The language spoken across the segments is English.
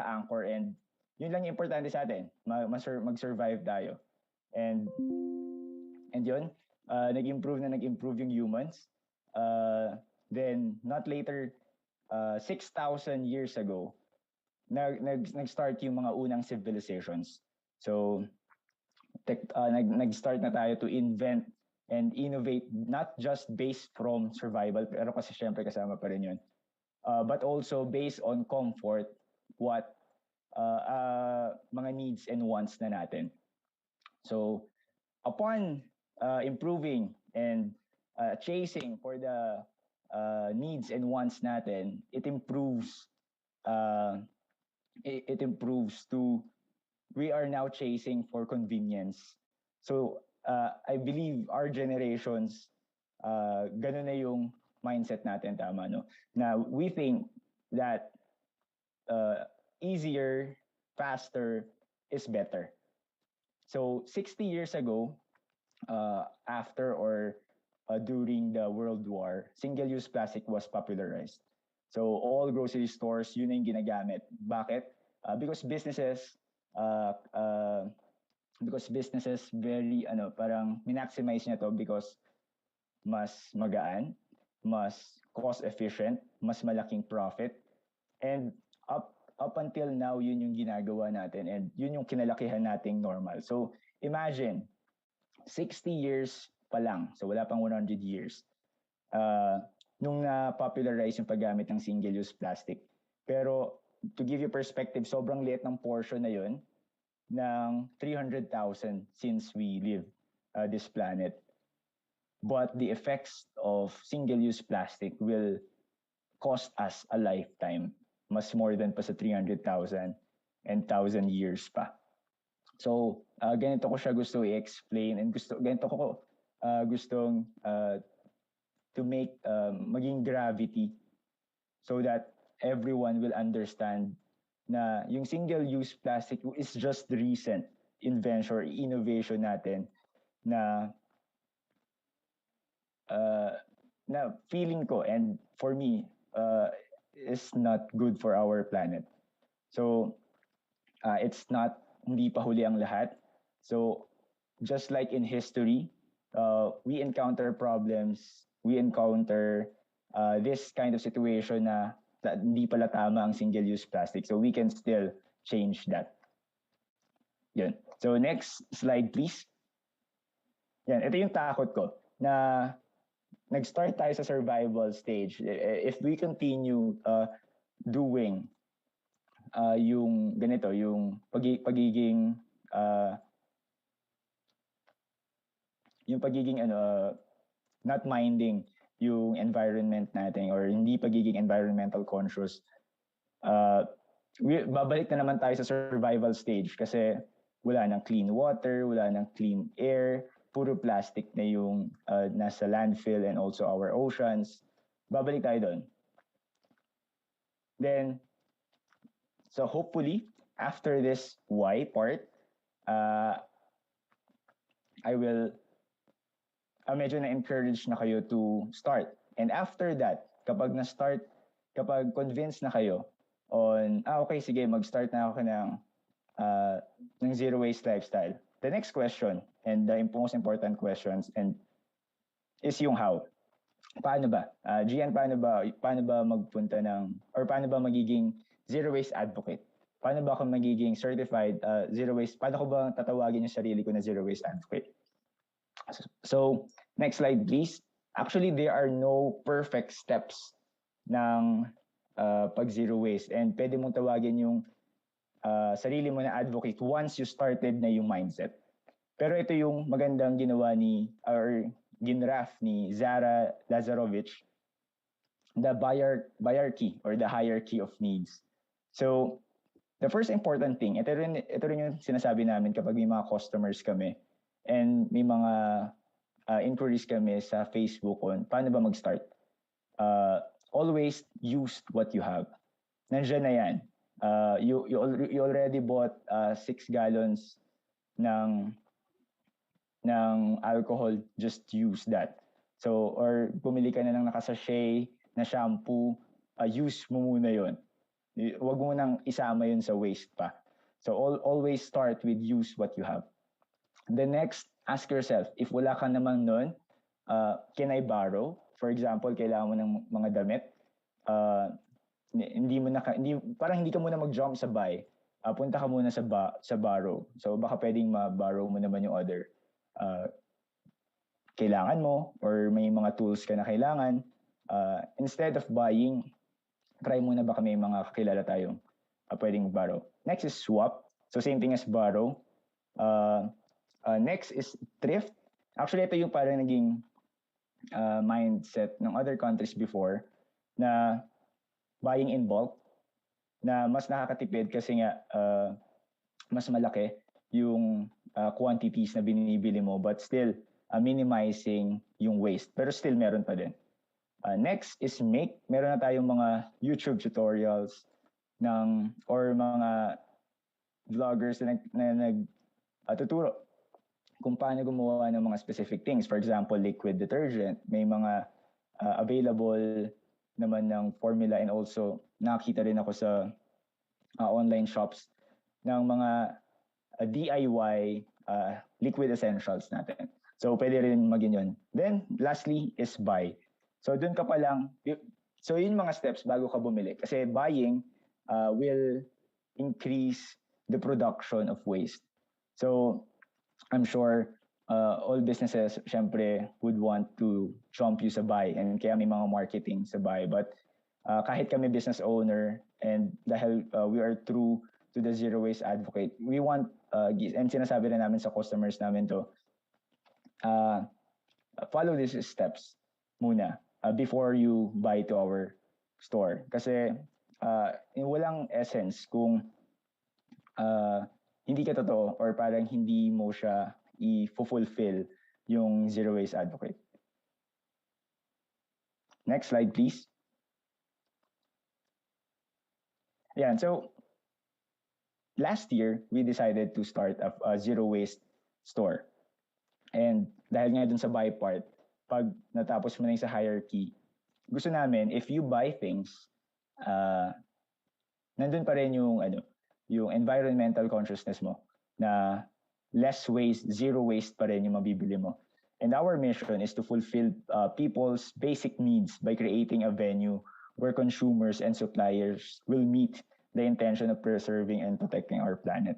naka-anchor, and yun lang yung importante sa atin, mag-survive tayo. And yun, nag-improve yung humans. Then, not later, 6,000 years ago, nag-start yung mga unang civilizations. So, nag-start na tayo to invent and innovate, not just based from survival, pero kasi syempre kasama pa rin yun. But also based on comfort, what mga needs and wants na natin. So, upon improving and chasing for the needs and wants natin, it improves to we are now chasing for convenience. So I believe our generations ganun na yung mindset natin, tama, no? Na we think that easier, faster is better. So 60 years ago, after or during the World War, single-use plastic was popularized. So all grocery stores, yun na yung ginagamit. Bakit? Because businesses very parang maximize niya to because mas magaan, mas cost efficient, mas malaking profit. And up until now, yun yung ginagawa natin, and yun yung kinalakihan nating normal. So imagine 60 years pa lang, so wala pang 100 years, nung na-popularize yung paggamit ng single-use plastic. Pero to give you perspective, sobrang liit ng portion na yun ng 300,000 since we live this planet. But the effects of single-use plastic will cost us a lifetime, mas more than pa sa 300,000 and 1,000 years pa. So, ganito ko siya gusto i-explain, and ganito ko gustong to make maging gravity so that everyone will understand na yung single-use plastic is just the recent invention or innovation natin na feeling ko, and for me, is not good for our planet. So, it's not, hindi pa huli ang lahat. So, just like in history, we encounter problems, we encounter this kind of situation na hindi pala tama ang single-use plastic. So, we can still change that. Yun. So, next slide, please. Yan, ito yung takot ko na nag-start tayo sa survival stage. If we continue doing yung ganito, yung pagiging not minding yung environment natin or hindi pagiging environmental conscious, babalik na naman tayo sa survival stage kasi wala nang clean water, wala nang clean air, puro plastic na yung nasa landfill and also our oceans. Babalik tayo doon. Then, so hopefully, after this why part, I will medyo na-encourage na kayo to start. And after that, kapag convinced na kayo on, okay, sige, mag-start na ako ng zero waste lifestyle. The next question, and the most important questions, is yung how. Paano ba? Gian, paano ba magpunta or paano ba magiging zero waste advocate? Paano ba ako magiging certified zero waste? Paano ko ba tatawagin yung sarili ko na zero waste advocate? So, next slide, please. Actually, there are no perfect steps ng pag-zero waste. And pwede mong tawagin yung sarili mo na advocate once you started na yung mindset. Pero ito yung magandang ginawa ginraf ni Zara Lazarovich, the hierarchy or the hierarchy of needs. So, the first important thing, ito rin yung sinasabi namin kapag may mga customers kami and may mga inquiries kami sa Facebook on paano ba mag-start. Always use what you have. Nandiyan na yan. You already bought 6 gallons ng alcohol, just use that. So, or bumili ka na ng nakasachet na shampoo, use mo muna yon. Wag mo nang isama yun sa waste pa. So always start with use what you have. The next, ask yourself, if wala ka naman nun, can I borrow? For example, kailangan mo ng mga damit. Hindi mo na hindi parang hindi ka muna mag-jump sa buy. Punta ka muna sa borrow. So baka pwedeng ma-borrow mo naman yung other kailangan mo or may mga tools ka na kailangan. Instead of buying, try muna baka may mga kakilala tayong pwedeng borrow. Next is swap. So same thing as borrow. Next is thrift. Actually, ito yung parang naging mindset ng other countries before na buying in bulk na mas nakakatipid kasi nga mas malaki yung quantities na binibili mo but still minimizing yung waste. Pero still meron pa din. Next is make. Meron na tayong mga YouTube tutorials or mga vloggers na nagtuturo kung paano gumawa ng mga specific things. For example, liquid detergent. May mga available naman ng formula and also nakakita rin ako sa online shops ng mga DIY liquid essentials natin. So, pwede rin maging yun. Then, lastly is buy. So, dun ka pa lang. So, yun mga steps bago ka bumili. Kasi buying will increase the production of waste. So, I'm sure all businesses, syempre, would want to jump you sa buy. And kaya may mga marketing sa buy. But kahit kami business owner and dahil we are true to the zero waste advocate, we want, and sinasabi rin namin sa customers namin to, follow these steps muna before you buy to our store. Kasi walang essence kung hindi ka totoo or parang hindi mo siya i-fulfill yung zero waste advocate. Next slide, please. Yeah, so last year, we decided to start a zero waste store. And dahil nga dun sa buy part, pag natapos mo na yung sa hierarchy, gusto namin, if you buy things, nandun pa rin yung environmental consciousness mo na less waste, zero waste pa rin yung mabibili mo. And our mission is to fulfill people's basic needs by creating a venue where consumers and suppliers will meet the intention of preserving and protecting our planet.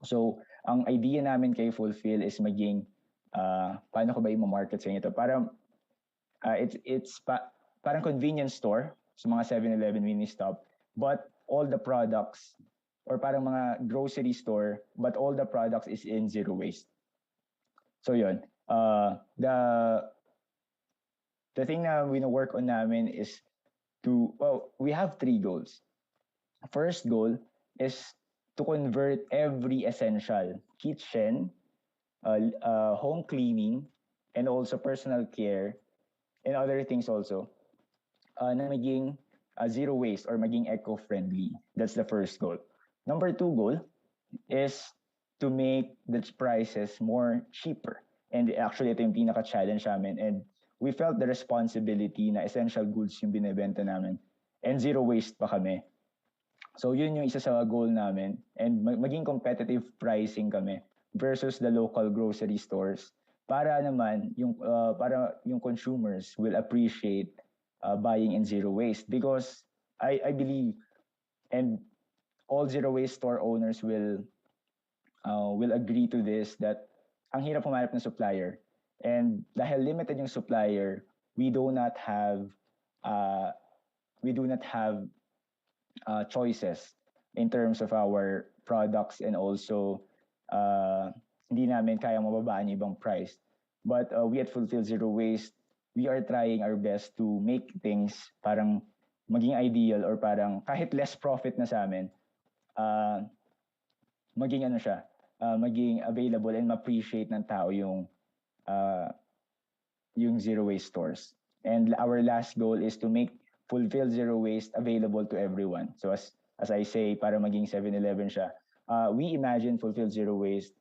So, ang idea namin kay Fulfill is maging, paano ko ba i-market sa inyo ito? Parang, parang convenience store, sa mga 7-Eleven mini-stop, but all the products, or parang mga grocery store, but all the products is in zero waste. So yun, the thing na work on namin is we have 3 goals. First goal is to convert every essential kitchen, home cleaning, and also personal care, and other things also, na maging zero waste or maging eco-friendly. That's the first goal. Number 2 goal is to make the prices more cheaper. And actually, ito yung pinaka-challenge namin. And we felt the responsibility na essential goods yung binibenta namin. And zero waste pa kami. So yun yung isa sa goal namin. And maging competitive pricing kami versus the local grocery stores. Para naman, para yung consumers will appreciate buying in zero waste. Because I believe, and all zero waste store owners will agree to this, that ang hirap humanap ng supplier. And dahil limited yung supplier, we do not have choices in terms of our products, and also hindi namin kaya mababaan yung ibang price. But we at Fulfill Zero Waste, we are trying our best to make things parang maging ideal, or parang kahit less profit na sa amin, maging maging available and ma-appreciate ng tao yung zero waste stores. And our last goal is to make Fulfill Zero Waste available to everyone. So as I say, para maging 7-Eleven siya, we imagine Fulfill Zero Waste,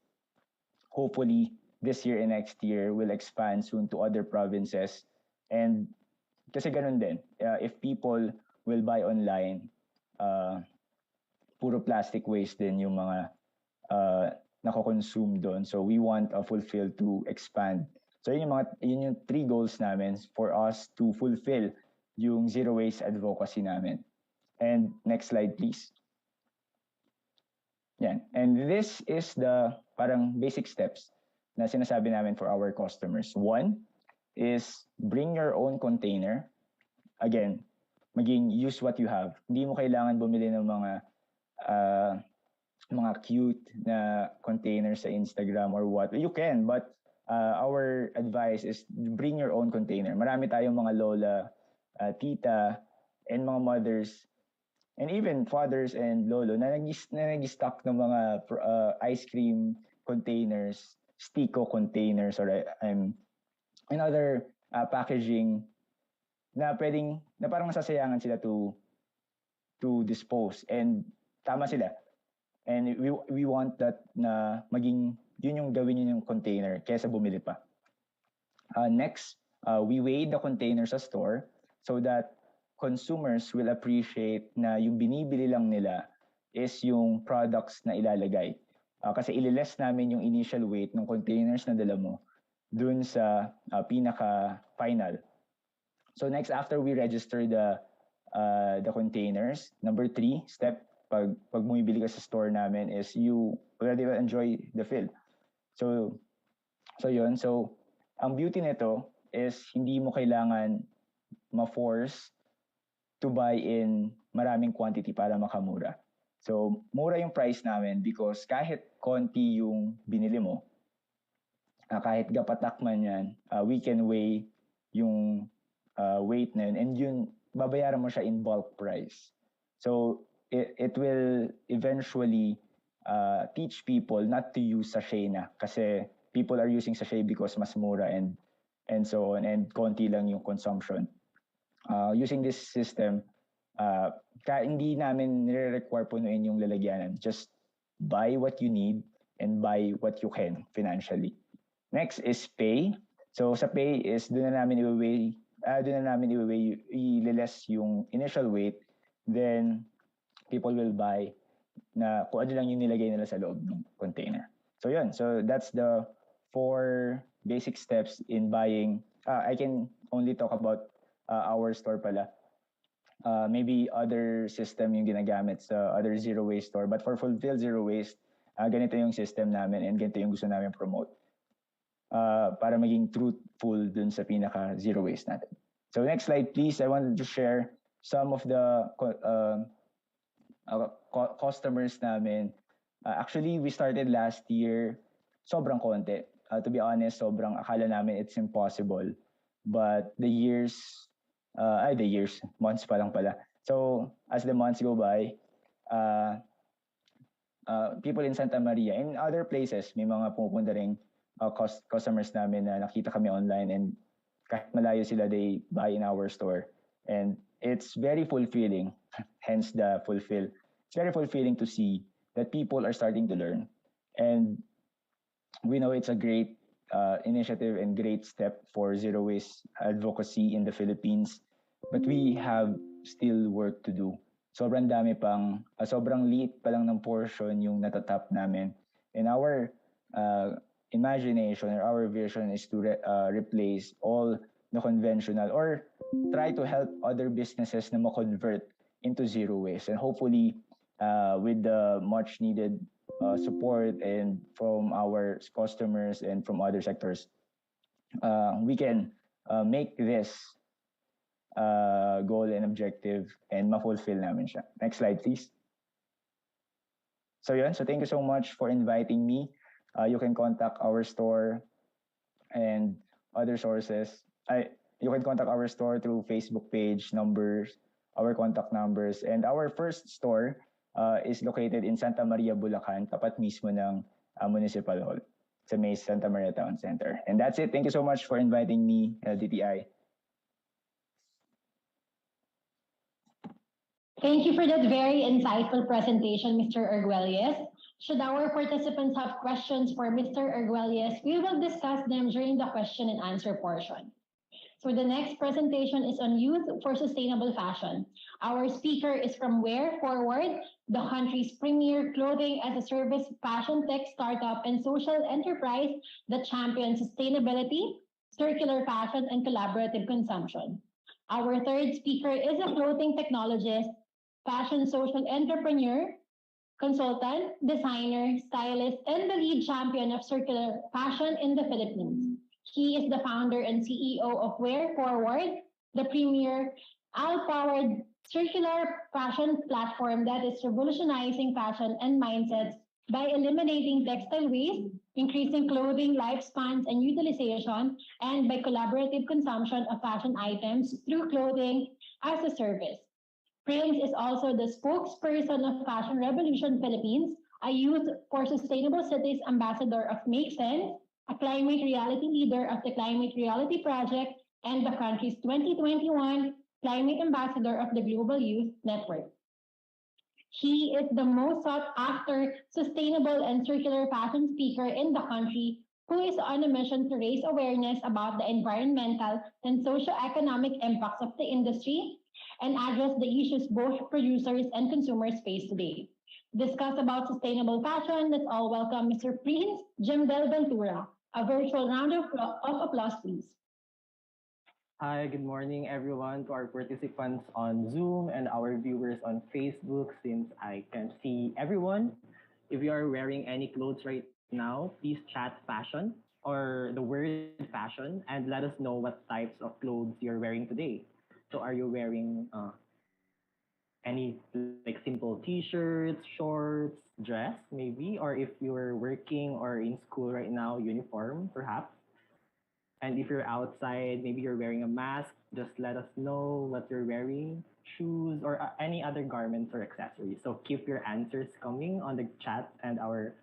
hopefully this year and next year, will expand soon to other provinces. And kasi ganun din, if people will buy online, puro plastic waste din yung mga nako-consume doon. So we want Fulfill to expand. So yun yung 3 goals namin for us to fulfill yung zero waste advocacy namin. And next slide, please. Yan. And this is the parang basic steps na sinasabi namin for our customers. One is bring your own container. Again, use what you have. Hindi mo kailangan bumili ng mga cute na containers sa Instagram or what. You can, but our advice is bring your own container. Marami tayong mga lola, tita, and mga mothers, and even fathers and lolo na nag-stock ng mga ice cream containers, Stico containers, or and other packaging na parang masasayangan sila to dispose. And tama sila. And we want that na maging yun yung gawin yung container kaysa bumili pa. Next, we weigh the container sa store so that consumers will appreciate na yung binibili lang nila is yung products na ilalagay. Kasi ililess namin yung initial weight ng containers na dala mo dun sa pinaka-final. So next, after we register the containers, number 3 step, pag bumibili ka sa store namin is you already will enjoy the fill. So yun. So ang beauty nito is hindi mo kailangan ma-force to buy in maraming quantity para makamura. So mura yung price namin because kahit konti yung binili mo, kahit gapatak man yan, we can weigh yung weight na yun, and yun, babayaran mo siya in bulk price. So it will eventually teach people not to use sachet na kasi people are using sachet because mas mura and so on, and konti lang yung consumption. Using this system, hindi namin nire-require punuin yung lalagyanan. Just buy what you need and buy what you can financially. Next is pay. So sa pay is doon na namin i-less yung initial weight, then people will buy na kung ano lang yung nilagay nila sa loob ng container. So yun. So that's the 4 basic steps in buying. I can only talk about our store pala. Maybe other system yung ginagamit sa other zero waste store. But for Fulfill Zero Waste, ganito yung system namin and ganito yung gusto namin promote. Para maging truthful dun sa pinaka zero waste natin. So next slide, please. I wanted to share some of the customers namin. Actually, we started last year, sobrang konti. To be honest, sobrang akala namin it's impossible. But months pa lang pala. So as the months go by, people in Santa Maria, in other places, may mga pumupunta ring customers namin na nakita kami online, and kahit malayo sila, they buy in our store. And it's very fulfilling, hence the fulfill. It's very fulfilling to see that people are starting to learn. And we know it's a great initiative and great step for zero waste advocacy in the Philippines. But we have still work to do. Sobrang dami pang, sobrang liit pa lang ng portion yung natatap namin. And our imagination or our vision is to replace all the conventional or try to help other businesses na ma-convert into zero waste. And hopefully, with the much needed support and from our customers and from other sectors, we can make this goal and objective and ma-fulfill namin siya. Next slide, please. So yun, so thank you so much for inviting me. You can contact our store and other sources. You can contact our store through Facebook page, numbers, our contact numbers. And our first store is located in Santa Maria, Bulacan, tapat mismo ng Municipal Hall sa may Santa Maria Town Center. And that's it. Thank you so much for inviting me, DTI. Thank you for that very insightful presentation, Mr. Arguelles. Should our participants have questions for Mr. Arguelles, we will discuss them during the question and answer portion. So the next presentation is on youth for sustainable fashion. Our speaker is from Wear Forward, the country's premier clothing as a service fashion tech startup and social enterprise that champions sustainability, circular fashion, and collaborative consumption. Our third speaker is a clothing technologist, fashion social entrepreneur, consultant, designer, stylist, and the lead champion of circular fashion in the Philippines. He is the founder and CEO of Wear Forward, the premier all-powered circular fashion platform that is revolutionizing fashion and mindsets by eliminating textile waste, increasing clothing lifespans and utilization, and by collaborative consumption of fashion items through clothing as a service. Prince is also the spokesperson of Fashion Revolution Philippines, a youth for sustainable cities ambassador of Make Sense, a climate reality leader of the Climate Reality Project, and the country's 2021 Climate Ambassador of the Global Youth Network. He is the most sought after sustainable and circular fashion speaker in the country who is on a mission to raise awareness about the environmental and socio-economic impacts of the industry and address the issues both producers and consumers face today. Discuss about sustainable fashion, let's all welcome Mr. Prince Jimdel Ventura. A virtual round of applause, please. Hi, good morning everyone to our participants on Zoom and our viewers on Facebook since I can see everyone. If you are wearing any clothes right now, please chat fashion or the word fashion and let us know what types of clothes you're wearing today. So are you wearing any like simple t-shirts, shorts, dress maybe, or if you're working or in school right now, uniform perhaps? And if you're outside, maybe you're wearing a mask, just let us know what you're wearing, shoes, or any other garments or accessories. So keep your answers coming on the chat and our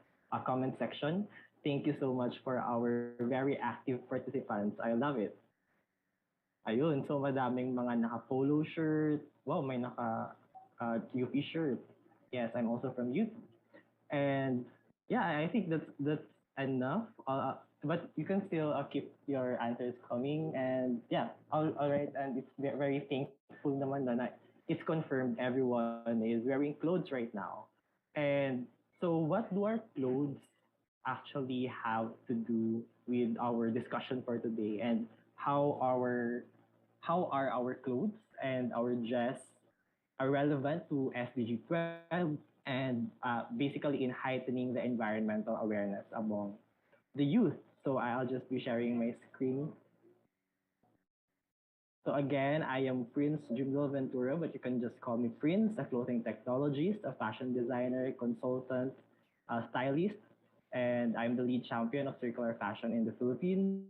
comment section. Thank you so much for our very active participants. I love it. Ayun, so madaming mga naka-polo shirt. Wow, may naka UP shirt. Yes, I'm also from Youth. And yeah, I think that's enough. But you can still keep your answers coming. And yeah, all right. And it's very thankful naman na it's confirmed everyone is wearing clothes right now. And so, what do our clothes actually have to do with our discussion for today? And how our how are our clothes and our dress are relevant to SDG 12 and basically in heightening the environmental awareness among the youth. So I'll just be sharing my screen. So again, I am Prince Jumil Ventura, but you can just call me Prince, a clothing technologist, a fashion designer, consultant, a stylist, and I'm the lead champion of circular fashion in the Philippines.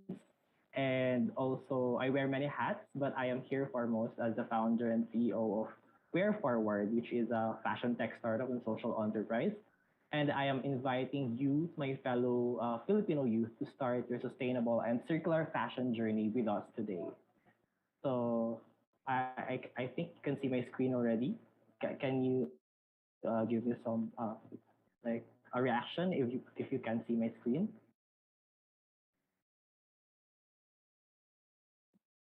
And also, I wear many hats, but I am here foremost as the founder and CEO of Wear Forward, which is a fashion tech startup and social enterprise. And I am inviting you, my fellow Filipino youth, to start your sustainable and circular fashion journey with us today. So I think you can see my screen already. Can you give me some like a reaction if you can see my screen,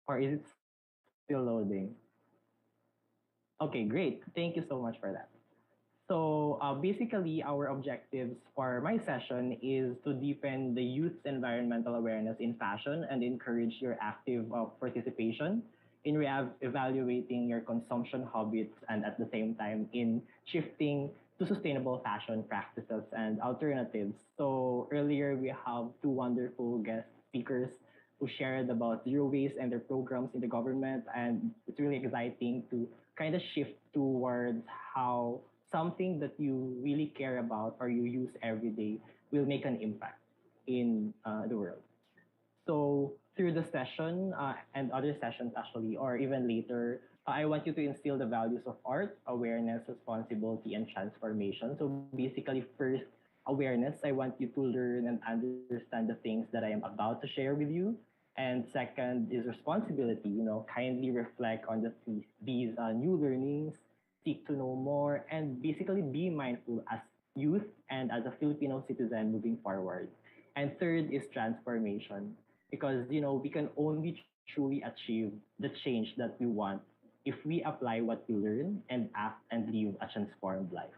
or is it still loading? Okay, great. Thank you so much for that. So basically, our objectives for my session is to deepen the youth's environmental awareness in fashion and encourage your active participation in evaluating your consumption habits and at the same time in shifting to sustainable fashion practices and alternatives. So earlier we have two wonderful guest speakers who shared about zero waste and their programs in the government, and it's really exciting to kind of shift towards how something that you really care about or you use every day will make an impact in the world. So through the session and other sessions actually, or even later, I want you to instill the values of art, awareness, responsibility, and transformation. So basically, first, awareness. I want you to learn and understand the things that I am about to share with you. And second is responsibility. Kindly reflect on these new learnings, seek to know more, and basically be mindful as youth and as a Filipino citizen moving forward. And third is transformation. because we can only truly achieve the change that we want if we apply what we learn and act and live a transformed life.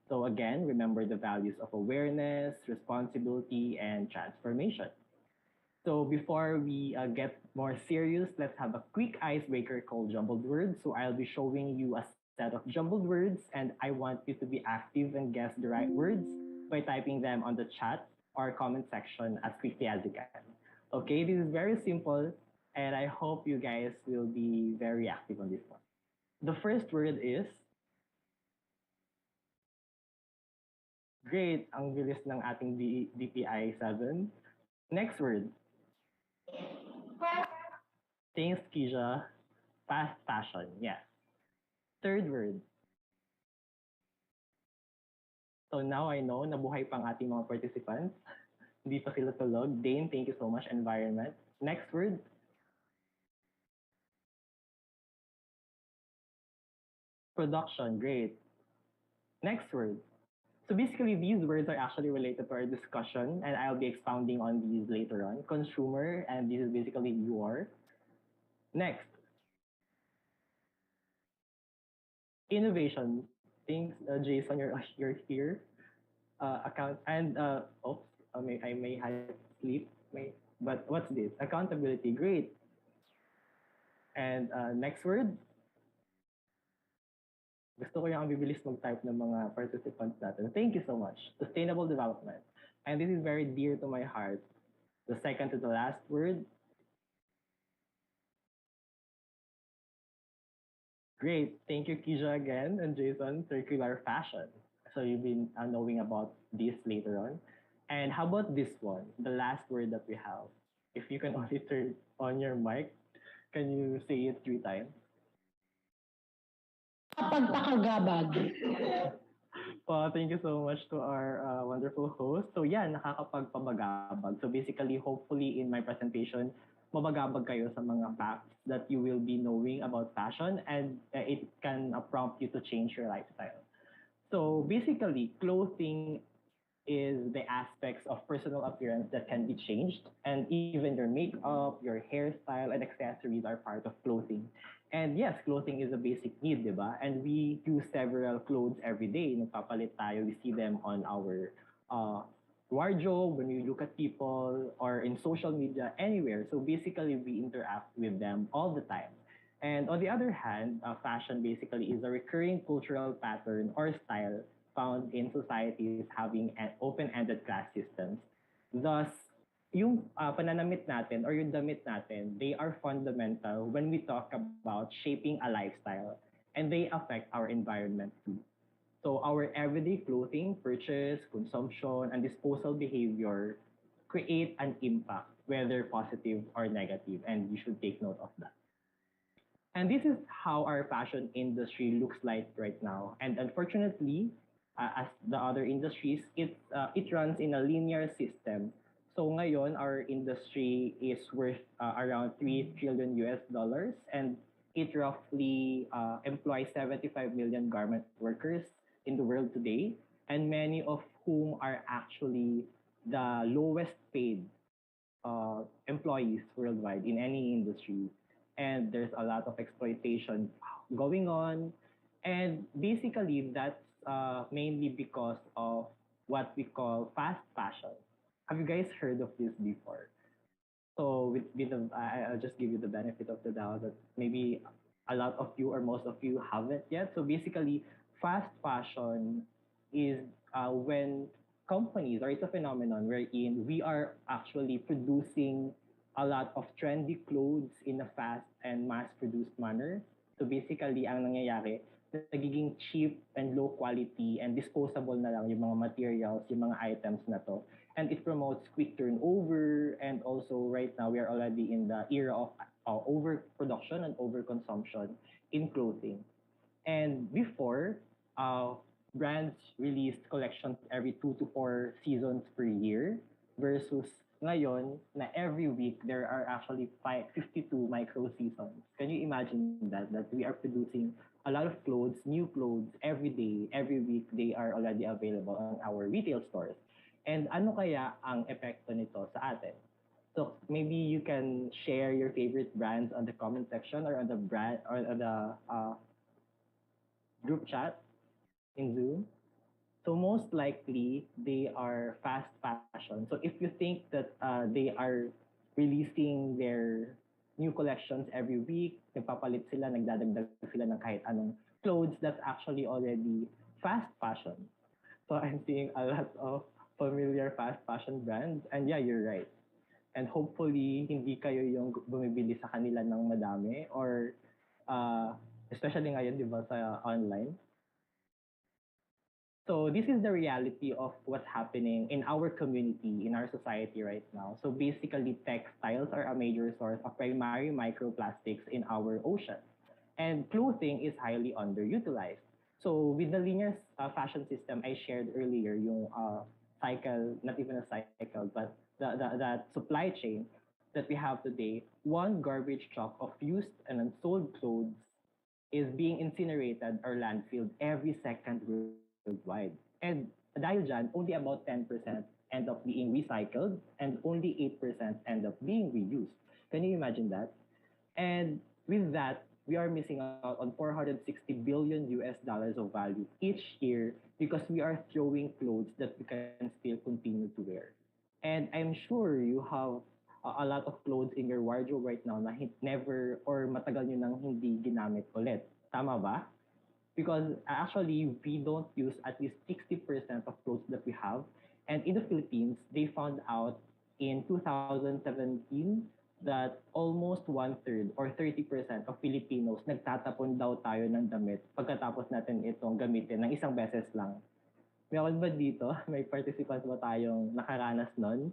So again, remember the values of awareness, responsibility, and transformation. So before we get more serious, let's have a quick icebreaker called jumbled words. So I'll be showing you a set of jumbled words, and I want you to be active and guess the right words by typing them on the chat or comment section as quickly as you can. Okay, this is very simple, and I hope you guys will be very active on this one. The first word is great. Ang bilis ng ating DPI 7. Next word. Thanks, Kisha. Fast fashion. Yes. Third word. So now I know nabuhay pang ating mga participants. Hindi pa sila tulog. Dane, thank you so much. Environment. Next word. Production. Great. Next word. So basically, these words are actually related to our discussion, and I'll be expounding on these later on. Consumer, and this is basically your. Next, innovation. Thanks, Jason, you're here. Account and oops, I may have sleep. But what's this? Accountability. Great. And next word. Gusto ko yung bibilis mag-type ng mga participants natin. Thank you so much. Sustainable development. And this is very dear to my heart. The second to the last word. Great. Thank you, Kisha, again, and Jason. Circular fashion. So you've been knowing about this later on. And how about this one? The last word that we have. If you can only turn on your mic, can you say it 3 times? Kapagpakagabag. Thank you so much to our wonderful host. So yeah, nakakapagpabagabag. So basically, hopefully in my presentation, mabagabag kayo sa mga facts that you will be knowing about fashion, and it can prompt you to change your lifestyle. So basically, clothing is the aspects of personal appearance that can be changed, and even your makeup, your hairstyle, and accessories are part of clothing. And yes, clothing is a basic need, di ba? And we use several clothes every day. Nagpapalit tayo, we see them on our wardrobe, when we look at people, or in social media, anywhere. So basically, we interact with them all the time. And on the other hand, fashion basically is a recurring cultural pattern or style found in societies having an open-ended class systems. Thus, yung pananamit natin or yung damit natin, they are fundamental when we talk about shaping a lifestyle, and they affect our environment too. So our everyday clothing, purchase, consumption, and disposal behavior create an impact, whether positive or negative, and you should take note of that. And this is how our fashion industry looks like right now. And unfortunately, as the other industries, it runs in a linear system. So ngayon, our industry is worth around 3 trillion US dollars, and it roughly employs 75 million garment workers in the world today, and many of whom are actually the lowest paid employees worldwide in any industry. And there's a lot of exploitation going on. And basically, that's mainly because of what we call fast fashion. Have you guys heard of this before? So I'll just give you the benefit of the doubt that maybe a lot of you or most of you haven't yet. So basically, fast fashion is when companies, or it's a phenomenon wherein we are actually producing a lot of trendy clothes in a fast and mass-produced manner. So basically, ang nangyayari, nagiging cheap and low quality and disposable na lang yung mga materials, yung mga items na to. And it promotes quick turnover, and also right now we are already in the era of overproduction and overconsumption in clothing. And before, brands released collections every 2 to 4 seasons per year, versus ngayon na every week there are actually 52 micro seasons. Can you imagine that? That we are producing a lot of clothes, new clothes every day, every week they are already available on our retail stores. And ano kaya ang epekto nito sa atin? So maybe you can share your favorite brands on the comment section or on the brand or on the group chat in Zoom. So most likely they are fast fashion. So if you think that they are releasing their new collections every week, nagpapalit sila, nagdadagdag sila ng kahit anong clothes, that's actually already fast fashion. So I'm seeing a lot of familiar fast fashion brands. And yeah, you're right. And hopefully, hindi kayo yung bumibili sa kanila ng madami or especially ngayon, di ba, sa online. So this is the reality of what's happening in our community, in our society right now. So basically, textiles are a major source of primary microplastics in our ocean. And clothing is highly underutilized. So with the linear fashion system I shared earlier, yung cycle, not even a cycle, but that supply chain that we have today, one garbage truck of used and unsold clothes is being incinerated or landfilled every second worldwide. And dahil dyan, only about 10% end up being recycled and only 8% end up being reused. Can you imagine that? And with that, we are missing out on 460 billion US dollars of value each year because we are throwing clothes that we can still continue to wear. And I'm sure you have a lot of clothes in your wardrobe right now na never or matagal nyo nang hindi ginamit ulit. Tama ba? Because actually, we don't use at least 60% of clothes that we have. And in the Philippines, they found out in 2017 that almost one-third or 30% of Filipinos nagtatapon daw tayo ng damit pagkatapos natin itong gamitin ng isang beses lang. Meron ba dito? May participants ba tayong nakaranas nun?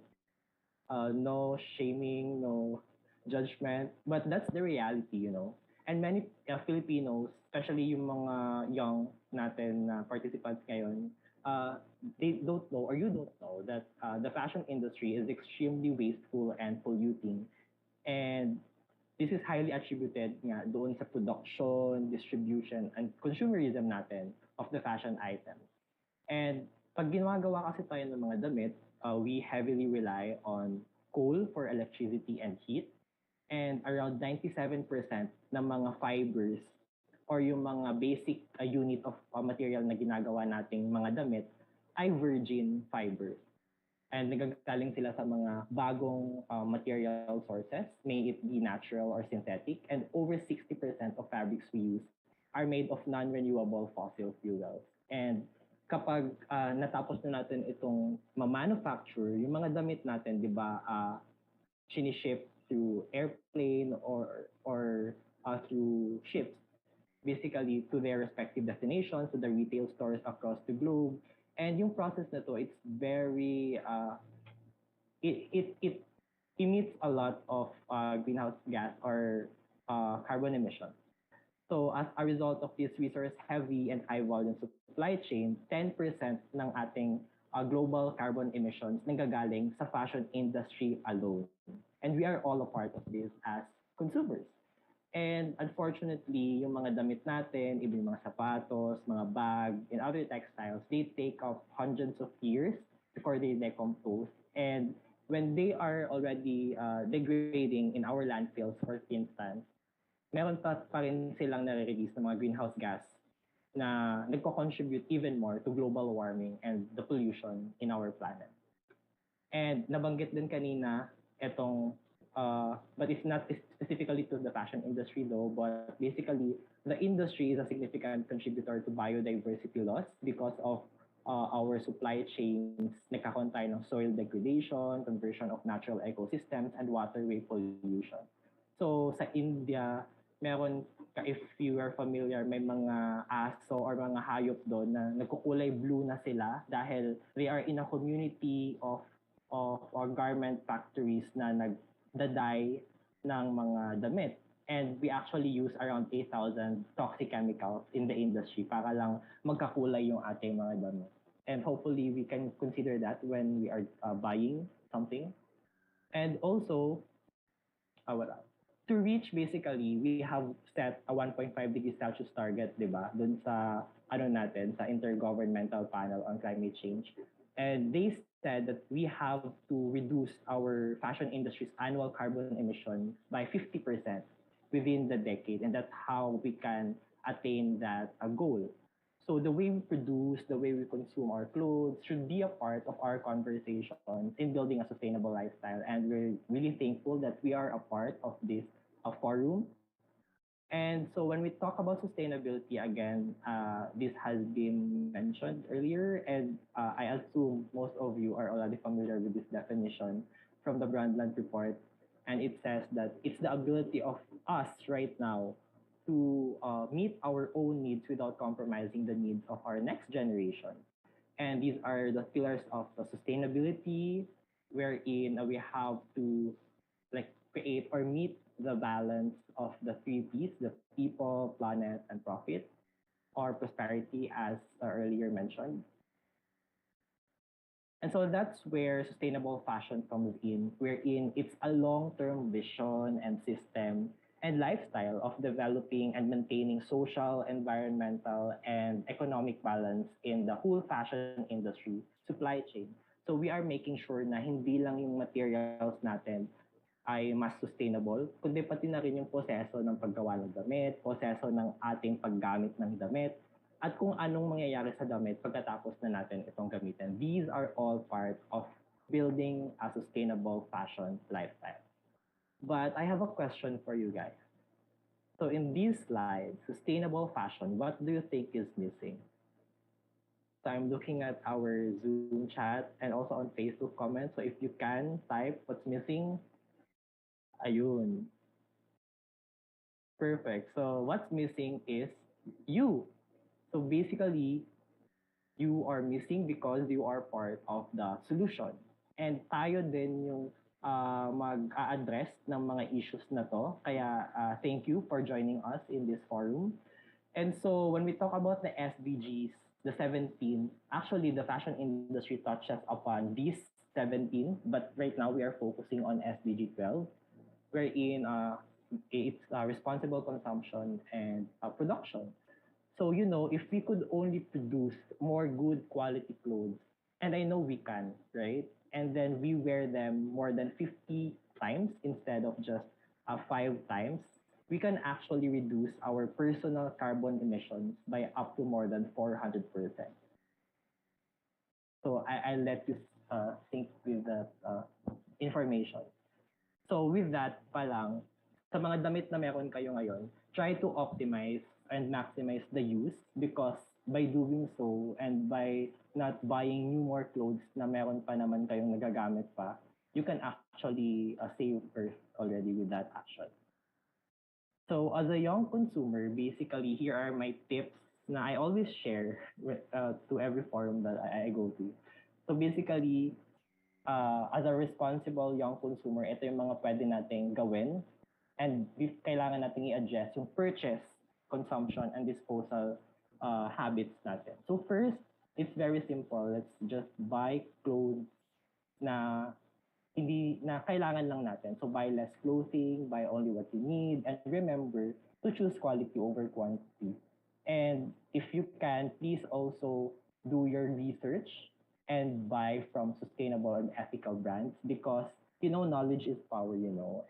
No shaming, no judgment, but that's the reality, you know. And many Filipinos, especially yung mga young natin participants ngayon, they don't know or you don't know that the fashion industry is extremely wasteful and polluting. And this is highly attributed nga doon sa production, distribution, and consumerism natin of the fashion items. And pag ginagawa kasi tayo ng mga damit, we heavily rely on coal for electricity and heat. And around 97% ng mga fibers or yung mga basic unit of material na ginagawa nating mga damit ay virgin fibers. And nagagaling sila sa mga bagong material sources, may it be natural or synthetic. And over 60% of fabrics we use are made of non-renewable fossil fuels. And kapag natapos na natin itong ma-manufacture, yung mga damit natin, di ba, siniship through airplane or through ships, basically to their respective destinations, to the retail stores across the globe. And yung process na to, it's very, it emits a lot of greenhouse gas or carbon emissions. So as a result of this resource-heavy and high-volume supply chain, 10% ng ating global carbon emissions nanggagaling sa fashion industry alone. And we are all a part of this as consumers. And unfortunately, yung mga damit natin, even yung mga sapatos, mga bag, and other textiles, they take up hundreds of years before they decompose. And when they are already degrading in our landfills, for instance, meron pa rin silang nare-release ng mga greenhouse gas na nagko-contribute even more to global warming and the pollution in our planet. And nabanggit din kanina itong but it's not specifically to the fashion industry though, but basically the industry is a significant contributor to biodiversity loss because of our supply chains nagkakaroon ng soil degradation, conversion of natural ecosystems, and waterway pollution. So sa India, meron, if you are familiar, may mga aso or mga hayop doon na nagkukulay blue na sila dahil they are in a community of garment factories na nagdaday ng mga damit. And we actually use around 8,000 toxic chemicals in the industry para lang magkakulay yung ating mga damit. And hopefully we can consider that when we are buying something. And also, to reach, basically, we have set a 1.5 degrees Celsius target, di ba? Dun sa, natin, sa Intergovernmental Panel on Climate Change. And they said that we have to reduce our fashion industry's annual carbon emissions by 50% within the decade. And that's how we can attain that goal. So the way we produce, the way we consume our clothes should be a part of our conversations in building a sustainable lifestyle. And we're really thankful that we are a part of this forum. And so when we talk about sustainability again, this has been mentioned earlier, and I assume most of you are already familiar with this definition from the Brundtland report. And it says that it's the ability of us right now to meet our own needs without compromising the needs of our next generation. And these are the pillars of the sustainability, wherein we have to like create or meet the balance of the three P's, the people, planet, and profit, or prosperity, as earlier mentioned. And so that's where sustainable fashion comes in, wherein it's a long-term vision and system and lifestyle of developing and maintaining social, environmental, and economic balance in the whole fashion industry supply chain. So we are making sure na hindi lang yung materials natin ay mas sustainable, kundi pati na rin yung proseso ng paggawa ng damit, proseso ng ating paggamit ng damit, at kung anong mangyayari sa damit pagkatapos na natin itong gamitin. These are all part of building a sustainable fashion lifestyle. But I have a question for you guys. So in this slide, sustainable fashion, what do you think is missing? So I'm looking at our Zoom chat and also on Facebook comments. So if you can type what's missing, ayun. Perfect. So what's missing is you. So basically, you are missing because you are part of the solution. And tayo din yung mag-a-address ng mga issues na to. Kaya thank you for joining us in this forum. And so when we talk about the SDGs, the 17, actually the fashion industry touches upon these 17, but right now we are focusing on SDG 12, wherein it's responsible consumption and production. So, you know, if we could only produce more good quality clothes, and I know we can, right? And then we wear them more than 50 times instead of just 5 times, we can actually reduce our personal carbon emissions by up to more than 400%. So I'll let you think with that information. So with that pa lang, sa mga damit na meron kayo ngayon, try to optimize and maximize the use, because by doing so and by not buying new more clothes na meron pa naman kayong nagagamit pa, you can actually save Earth already with that action. So as a young consumer, basically here are my tips na I always share to every forum that I go to. So basically, as a responsible young consumer, ito yung mga pwede nating gawin, and kailangan nating i-adjust yung purchase, consumption, and disposal habits natin. So first, it's very simple. Let's just buy clothes na hindi na kailangan lang natin. So buy less clothing, buy only what you need, and remember to choose quality over quantity. And if you can, please also do your research and buy from sustainable and ethical brands, because knowledge is power,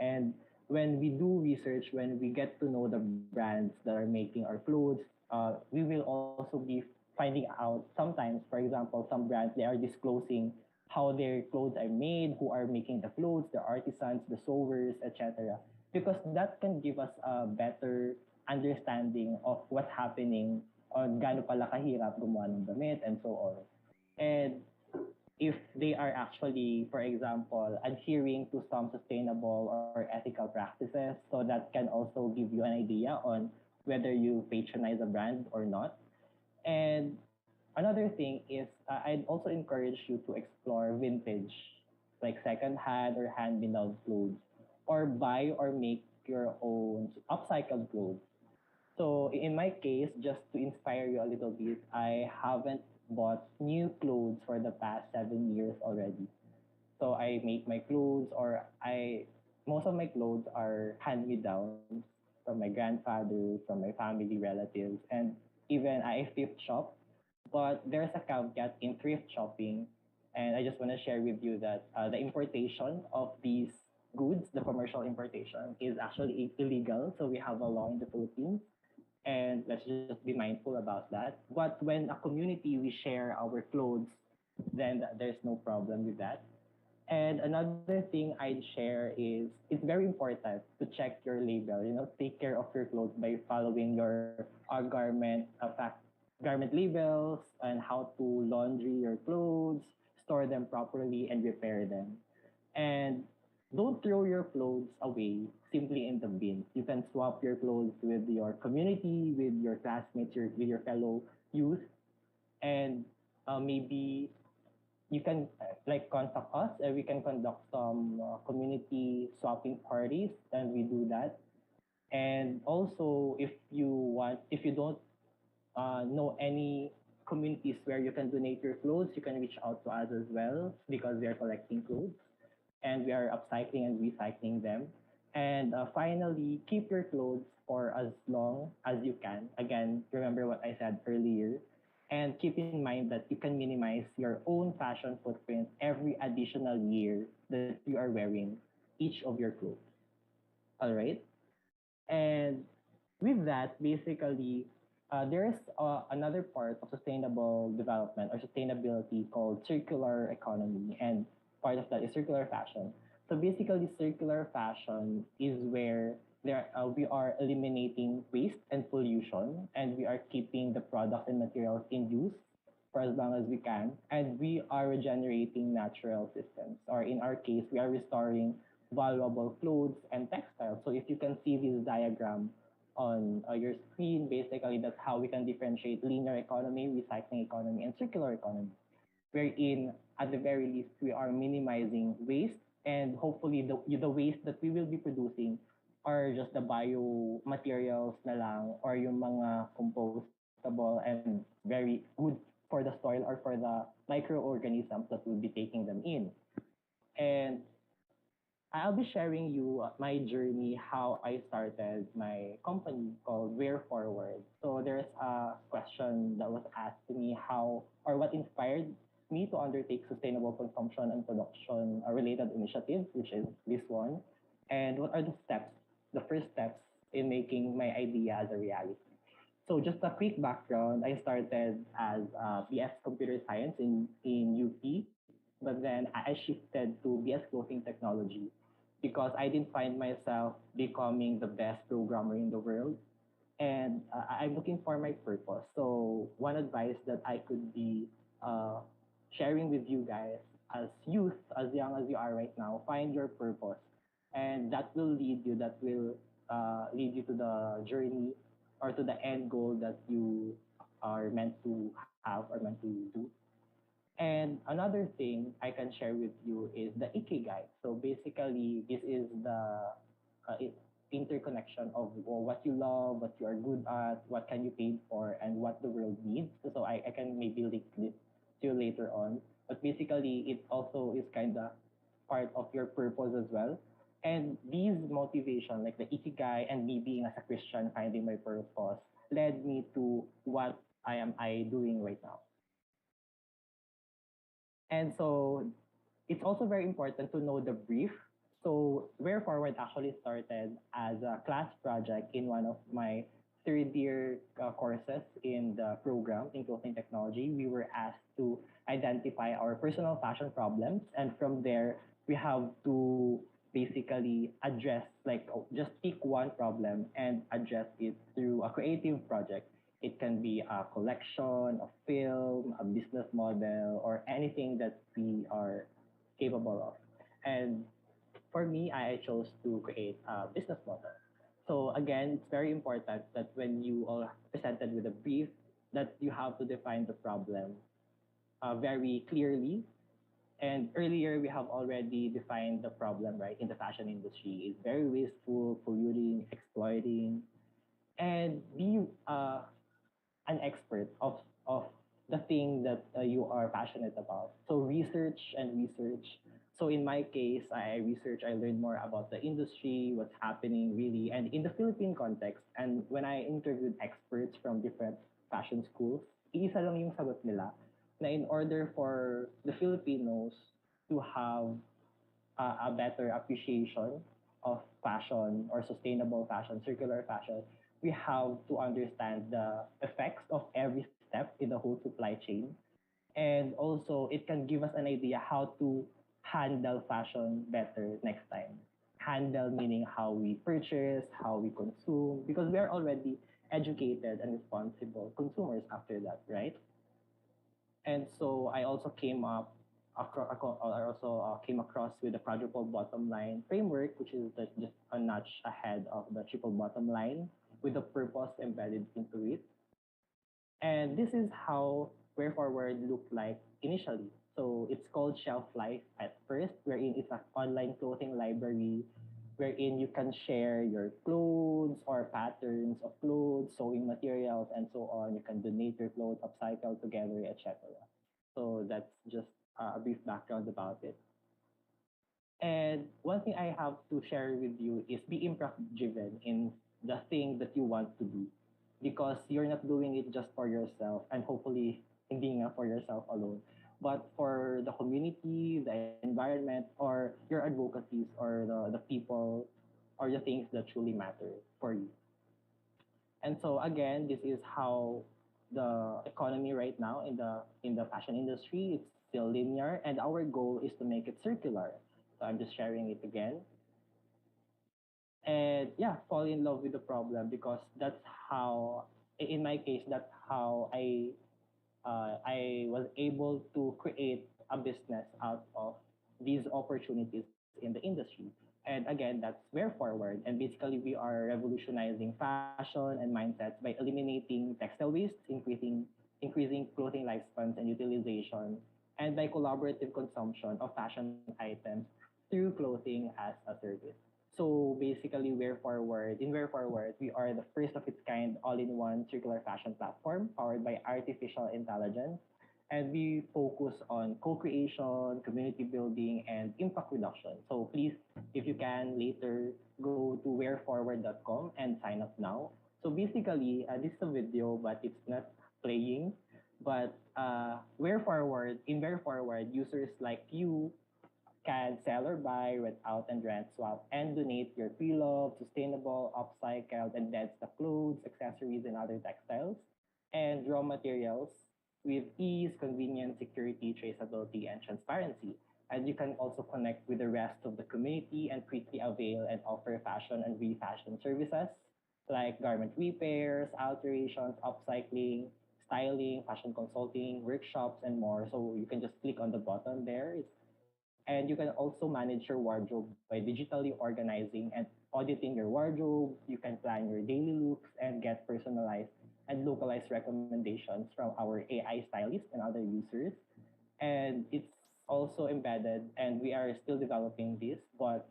and when we do research, when we get to know the brands that are making our clothes, we will also be finding out sometimes, for example, some brands, they are disclosing how their clothes are made, who are making the clothes, the artisans, the sewers, etc. Because that can give us a better understanding of what's happening on gaano pala kahirap gumawa ng damit and so on. And if they are actually, for example, adhering to some sustainable or ethical practices, so that can also give you an idea on whether you patronize a brand or not. And another thing is, I'd also encourage you to explore vintage, like second-hand or hand-me-down clothes, or buy or make your own upcycled clothes. So in my case, just to inspire you a little bit, I haven't bought new clothes for the past 7 years already. So I make my clothes, or most of my clothes are hand-me-downs from my grandfather, from my family, relatives, and even I thrift shop. But there's a caveat in thrift shopping. And I just want to share with you that the importation of these goods, the commercial importation, is actually illegal. So we have a law in the Philippines, and let's just be mindful about that. But when a community we share our clothes, then there's no problem with that. And another thing I'd share is it's very important to check your label. Take care of your clothes by following your garment labels and how to laundry your clothes, store them properly, and repair them. And don't throw your clothes away simply in the bin. You can swap your clothes with your community, with your classmates, with your fellow youth, and maybe you can like contact us and we can conduct some community swapping parties, and we do that. And also, if you don't know any communities where you can donate your clothes, you can reach out to us as well because we are collecting clothes and we are upcycling and recycling them. And finally, keep your clothes for as long as you can. Again, remember what I said earlier. And keep in mind that you can minimize your own fashion footprint every additional year that you are wearing each of your clothes. All right? And with that, basically, there's another part of sustainable development or sustainability called circular economy, and part of that is circular fashion. So basically, circular fashion is where we are eliminating waste and pollution, and we are keeping the products and materials in use for as long as we can, and we are regenerating natural systems, or in our case, we are restoring valuable clothes and textiles. So if you can see this diagram on your screen, basically that's how we can differentiate linear economy, recycling economy, and circular economy. Wherein, at the very least, we are minimizing waste, and hopefully the waste that we will be producing are just the biomaterials na lang or yung mga compostable and very good for the soil or for the microorganisms that will be taking them in. And I'll be sharing you my journey, how I started my company called Wear Forward. So there's a question that was asked to me how or what inspired me to undertake sustainable consumption and production related initiatives, which is this one, and what are the first steps in making my idea as a reality. So just a quick background, I started as BS Computer Science in UP, but then I shifted to BS Clothing Technology because I didn't find myself becoming the best programmer in the world. And I'm looking for my purpose. So one advice that I could be uh, sharing with you guys as youth, as young as you are right now, find your purpose. And that will lead you to the journey or to the end goal that you are meant to have or meant to do. And another thing I can share with you is the ikigai. So basically, this is the interconnection of what you love, what you are good at, what can you pay for, and what the world needs. So I can maybe link this to you later on. But basically, it also is kind of part of your purpose as well. And these motivation, like the ikigai and me being as a Christian, finding my purpose, led me to what I doing right now. And so it's also very important to know the brief. So Where Forward actually started as a class project in one of my third year courses in the program in clothing technology. We were asked to identify our personal fashion problems, and from there we have to basically address, like, just pick one problem and address it through a creative project. It can be a collection, a film, a business model, or anything that we are capable of. And for me, I chose to create a business model. So again, it's very important that when you are presented with a brief, that you have to define the problem very clearly. And earlier, we have already defined the problem, right, in the fashion industry. It's very wasteful, polluting, exploiting, and be an expert of the thing that you are passionate about. So research and research. So in my case, I learned more about the industry, what's happening really, and in the Philippine context. And when I interviewed experts from different fashion schools, iisa lang yung sagot nila. na in order for the Filipinos to have a better appreciation of fashion or sustainable fashion, circular fashion, we have to understand the effects of every step in the whole supply chain. And also, it can give us an idea how to handle fashion better next time. Handle meaning how we purchase, how we consume, because we are already educated and responsible consumers after that, right? And so I also came across with the quadruple bottom line framework, which is just a notch ahead of the triple bottom line with the purpose embedded into it. And this is how Where Forward looked like initially. So it's called Shelf Life at first, wherein it's an online clothing library wherein you can share your clothes or patterns of clothes, sewing materials, and so on. You can donate your clothes, upcycle together, etc. So that's just a brief background about it. And one thing I have to share with you is be impact driven in the thing that you want to do, because you're not doing it just for yourself and hopefully hindi nga for yourself alone, but for the community, the environment, or your advocacies, or the people, or the things that truly matter for you. And so again, this is how the economy right now in the fashion industry, it's still linear, and our goal is to make it circular. So I'm just sharing it again. And yeah, fall in love with the problem, because that's how, in my case, that's how I was able to create a business out of these opportunities in the industry. And again, that's Where Forward. And basically, we are revolutionizing fashion and mindsets by eliminating textile waste, increasing clothing lifespans and utilization, and by collaborative consumption of fashion items through clothing as a service. So basically, Where Forward, we are the first of its kind all-in-one circular fashion platform powered by artificial intelligence. And we focus on co-creation, community building, and impact reduction. So please, if you can later, go to whereforward.com and sign up now. So basically, this is a video, but it's not playing. But Where Forward, users like you can sell or buy, rent out and rent, swap, and donate your pre-loved, sustainable, upcycled, and dead stock clothes, accessories, and other textiles, and raw materials with ease, convenience, security, traceability, and transparency. And you can also connect with the rest of the community and quickly avail and offer fashion and refashion services like garment repairs, alterations, upcycling, styling, fashion consulting, workshops, and more. So you can just click on the button there. And you can also manage your wardrobe by digitally organizing and auditing your wardrobe. You can plan your daily looks and get personalized and localized recommendations from our AI stylists and other users. And it's also embedded, and we are still developing this, but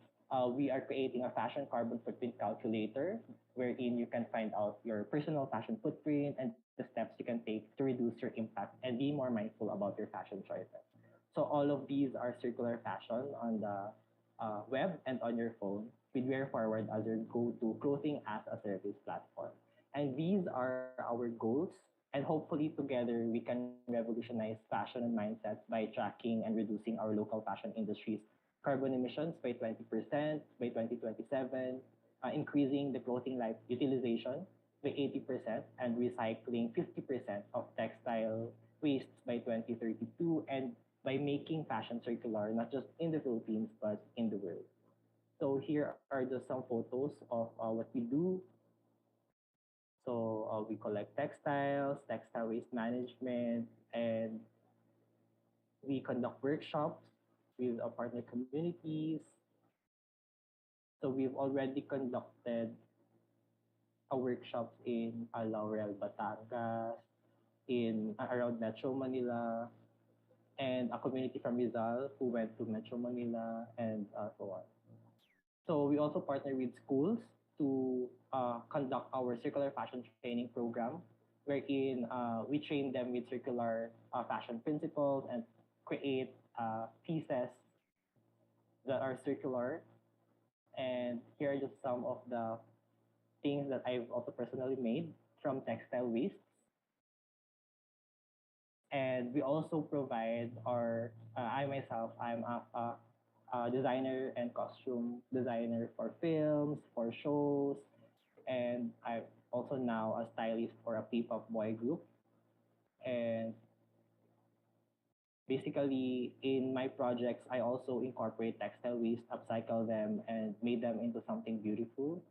we are creating a fashion carbon footprint calculator wherein you can find out your personal fashion footprint and the steps you can take to reduce your impact and be more mindful about your fashion choices. So all of these are circular fashion on the web and on your phone with Wear Forward as your go-to clothing as a service platform. And these are our goals. And hopefully together we can revolutionize fashion and mindsets by tracking and reducing our local fashion industry's carbon emissions by 20% by 2027, increasing the clothing life utilization by 80%, and recycling 50% of textile waste by 2032, and by making fashion circular, not just in the Philippines, but in the world. So here are just some photos of what we do. So we collect textiles, textile waste management, and we conduct workshops with our partner communities. So we've already conducted a workshops in Laurel, Batangas, in around Metro Manila, and a community from Rizal who went to Metro Manila, and so on. So we also partner with schools to conduct our circular fashion training program, wherein we train them with circular fashion principles and create pieces that are circular. And here are just some of the things that I've also personally made from textile waste. And we also provide, or I myself, I'm a designer and costume designer for films, for shows, and I'm also now a stylist for a P-pop boy group. And basically, in my projects, I also incorporate textile waste, upcycle them, and made them into something beautiful.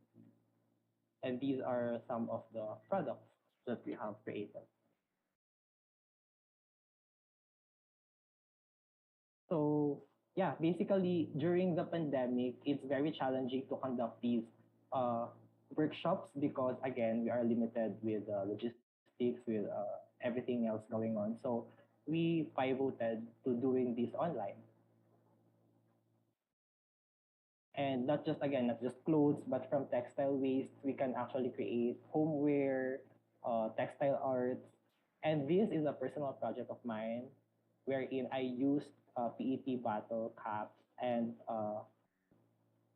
And these are some of the products that we have created. So yeah, basically during the pandemic, it's very challenging to conduct these uh, workshops because again, we are limited with logistics, with everything else going on. So we pivoted to doing this online. And not just again, not just clothes, but from textile waste, we can actually create homeware, textile arts. And this is a personal project of mine wherein I used PET bottle caps and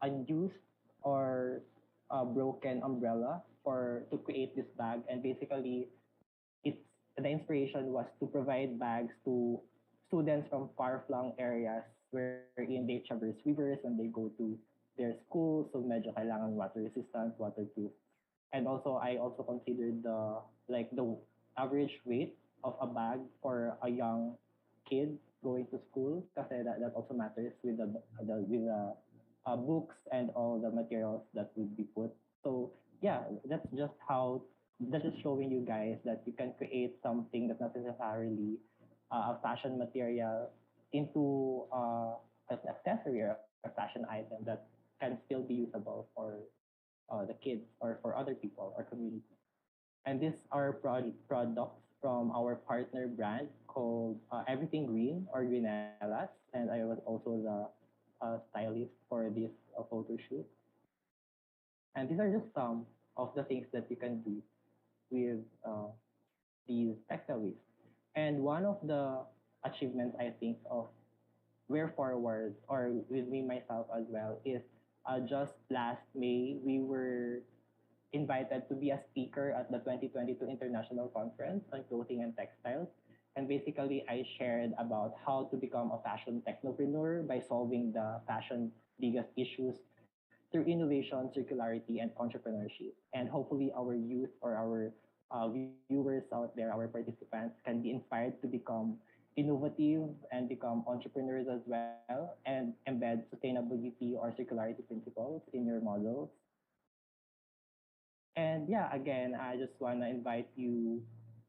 unused or broken umbrella for to create this bag. And basically, it's the inspiration was to provide bags to students from far-flung areas wherein they traverse rivers when they go to their school. So medyo kailangan water resistant, waterproof. And also, I also considered the average weight of a bag for a young kid going to school kasi that also matters with the books and all the materials that would be put. So yeah, that is showing you guys that you can create something that's not necessarily a fashion material into an accessory or a fashion item that can still be usable for the kids or for other people or community. And these are products from our partner brand called Everything Green or Greenellas. And I was also the stylist for this photo shoot. And these are just some of the things that you can do with these textile waste. And one of the achievements I think of Wear Forward or with me myself as well is just last May we were invited to be a speaker at the 2022 International Conference on Clothing and Textiles. And basically, I shared about how to become a fashion technopreneur by solving the fashion biggest issues through innovation, circularity, and entrepreneurship. And hopefully, our youth or our viewers out there, our participants, can be inspired to become innovative and become entrepreneurs as well and embed sustainability or circularity principles in your models. And yeah, again, I just want to invite you,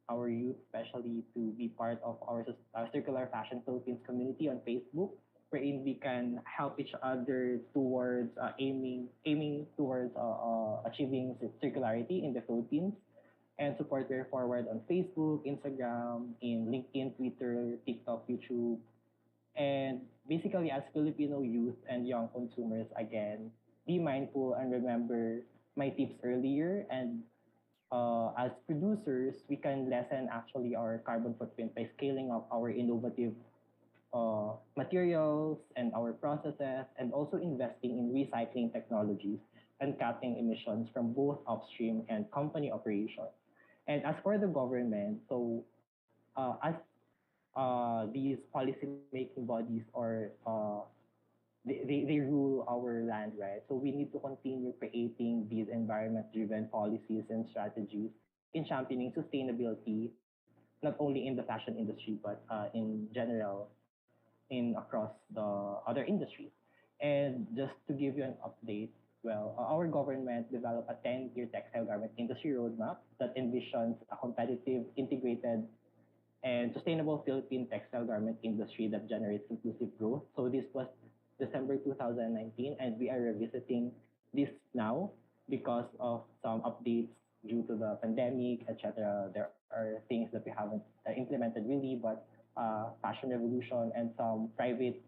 our youth especially, to be part of our Circular Fashion Philippines community on Facebook, wherein we can help each other towards aiming towards achieving circularity in the Philippines, and support Way Forward on Facebook, Instagram, in LinkedIn, Twitter, TikTok, YouTube, and basically, as Filipino youth and young consumers, again, be mindful and remember my tips earlier. And as producers, we can lessen actually our carbon footprint by scaling up our innovative materials and our processes, and also investing in recycling technologies and cutting emissions from both upstream and company operations. And as for the government, so as these policy-making bodies or they rule our land, right? So we need to continue creating these environment-driven policies and strategies in championing sustainability, not only in the fashion industry, but in general in across the other industries. And just to give you an update, well, our government developed a 10-year textile garment industry roadmap that envisions a competitive, integrated, and sustainable Philippine textile garment industry that generates inclusive growth. So this was December 2019, and we are revisiting this now because of some updates due to the pandemic, etc. There are things that we haven't implemented really, but Fashion Revolution and some private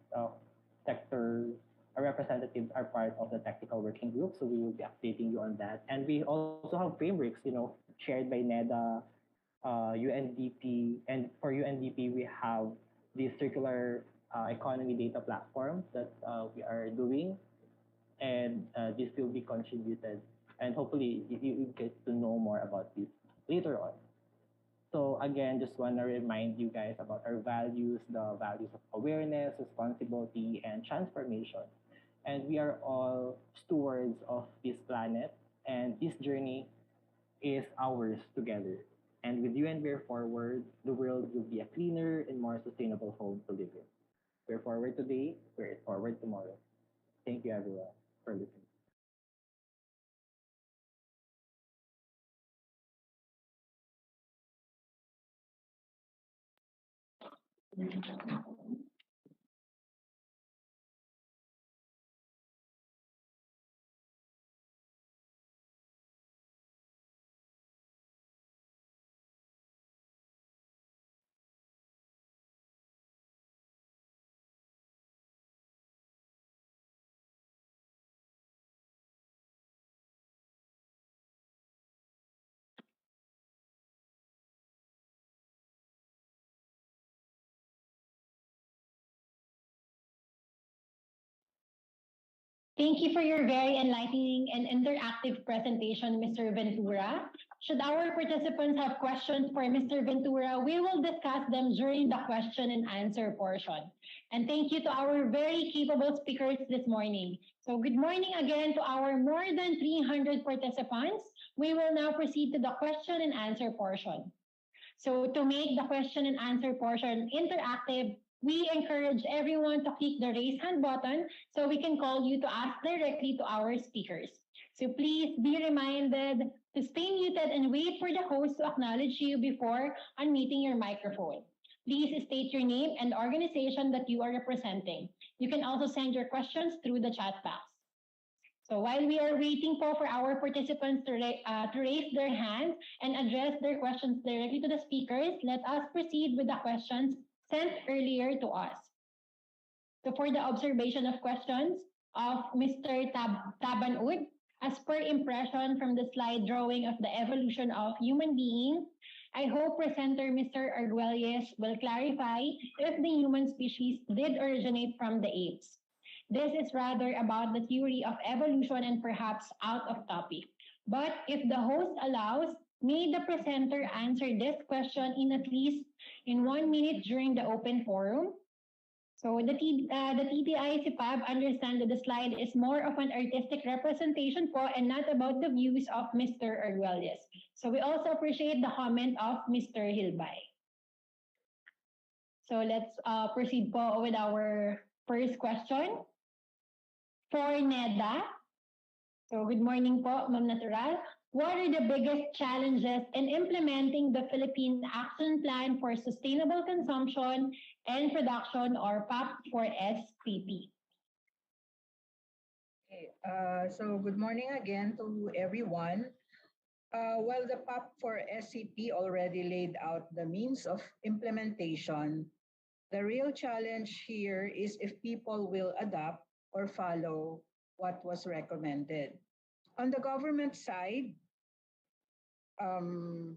sector representatives are part of the technical working group. So we will be updating you on that. And we also have frameworks, shared by NEDA, UNDP, and for UNDP, we have the circular economy data platform that we are doing, and this will be contributed. And hopefully, you get to know more about this later on. So again, just want to remind you guys about our values, the values of awareness, responsibility, and transformation. And we are all stewards of this planet, and this journey is ours together. And with you and We're Forward, the world will be a cleaner and more sustainable home to live in. We're forward today, we're forward tomorrow. Thank you everyone for listening. Thank you for your very enlightening and interactive presentation, Mr. Ventura. Should our participants have questions for Mr. Ventura, we will discuss them during the question and answer portion. And thank you to our very capable speakers this morning. So good morning again to our more than 300 participants. We will now proceed to the question and answer portion. So to make the question and answer portion interactive, we encourage everyone to click the raise hand button so we can call you to ask directly to our speakers. So please be reminded to stay muted and wait for the host to acknowledge you before unmuting your microphone. Please state your name and organization that you are representing. You can also send your questions through the chat box. So while we are waiting for our participants to raise their hands and address their questions directly to the speakers, let us proceed with the questions sent earlier to us. So for the observation of questions of Mr. Tabanood, as per impression from the slide drawing of the evolution of human beings, I hope presenter Mr. Arguelles will clarify if the human species did originate from the apes. This is rather about the theory of evolution and perhaps out of topic. But if the host allows, may the presenter answer this question in at least in 1 minute during the open forum. So the TTI CPAB understand that the slide is more of an artistic representation po and not about the views of Mr. Arguelles. So we also appreciate the comment of Mr. Hilbay. So let's proceed po with our first question. For NEDA, so good morning po, Ma'am Natural. What are the biggest challenges in implementing the Philippine Action Plan for Sustainable Consumption and Production, or PAP for SPP? Okay, so good morning again to everyone. While the PAP for SCP already laid out the means of implementation, the real challenge here is if people will adopt or follow what was recommended. On the government side, um,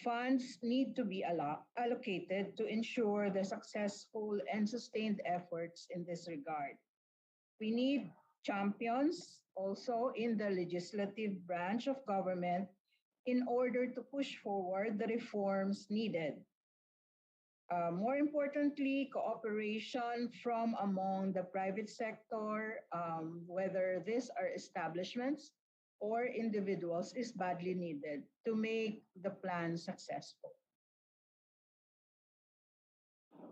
funds need to be allocated to ensure the successful and sustained efforts in this regard. We need champions also in the legislative branch of government in order to push forward the reforms needed. More importantly, cooperation from among the private sector, whether these are establishments or individuals, is badly needed to make the plan successful.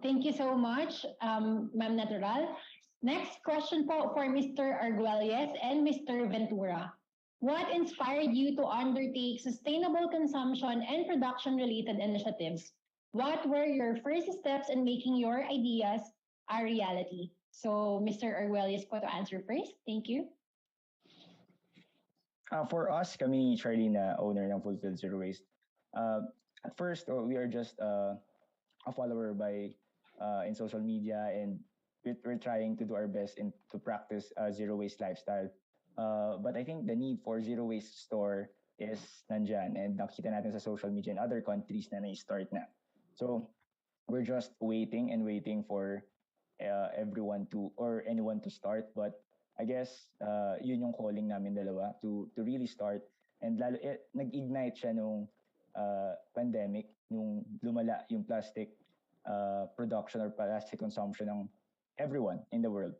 Thank you so much, Ma'am Natural. Next question po for Mr. Arguelles and Mr. Ventura. What inspired you to undertake sustainable consumption and production related initiatives? What were your first steps in making your ideas a reality? So, Mr. Arguelles po to answer first. Thank you. For us, kami Charlie na owner ng Fulfilled Zero Waste, at first, we are just a follower in social media, and we're trying to do our best to practice zero waste lifestyle. But I think the need for zero waste store is nandyan, and nakita natin sa social media in other countries na na-start na. So we're just waiting and waiting for everyone or anyone to start. But I guess yun yung calling namin dalawa to really start, and lalo nag-ignite siya nung pandemic, nung lumala yung plastic production or plastic consumption ng everyone in the world.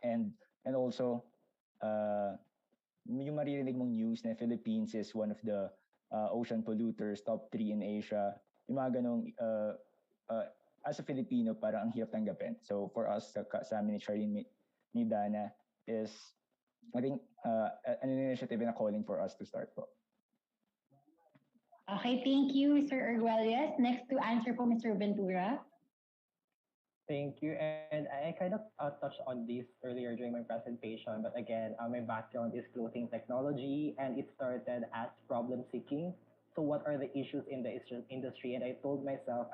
And also, yung maririnig mong news na Philippines is one of the ocean polluters, top 3 in Asia, yung mga ganong, as a Filipino, parang ang hirap tanggapin. So for us, sa amin ni Charlene, ni Dana, is I think an initiative na calling for us to start po. Okay, thank you, Mr. Arguelles. Next to answer po, Mr. Ventura. Thank you. And I kind of touched on this earlier during my presentation, but again, my background is clothing technology, and it started as problem seeking. So what are the issues in the industry? And I told myself,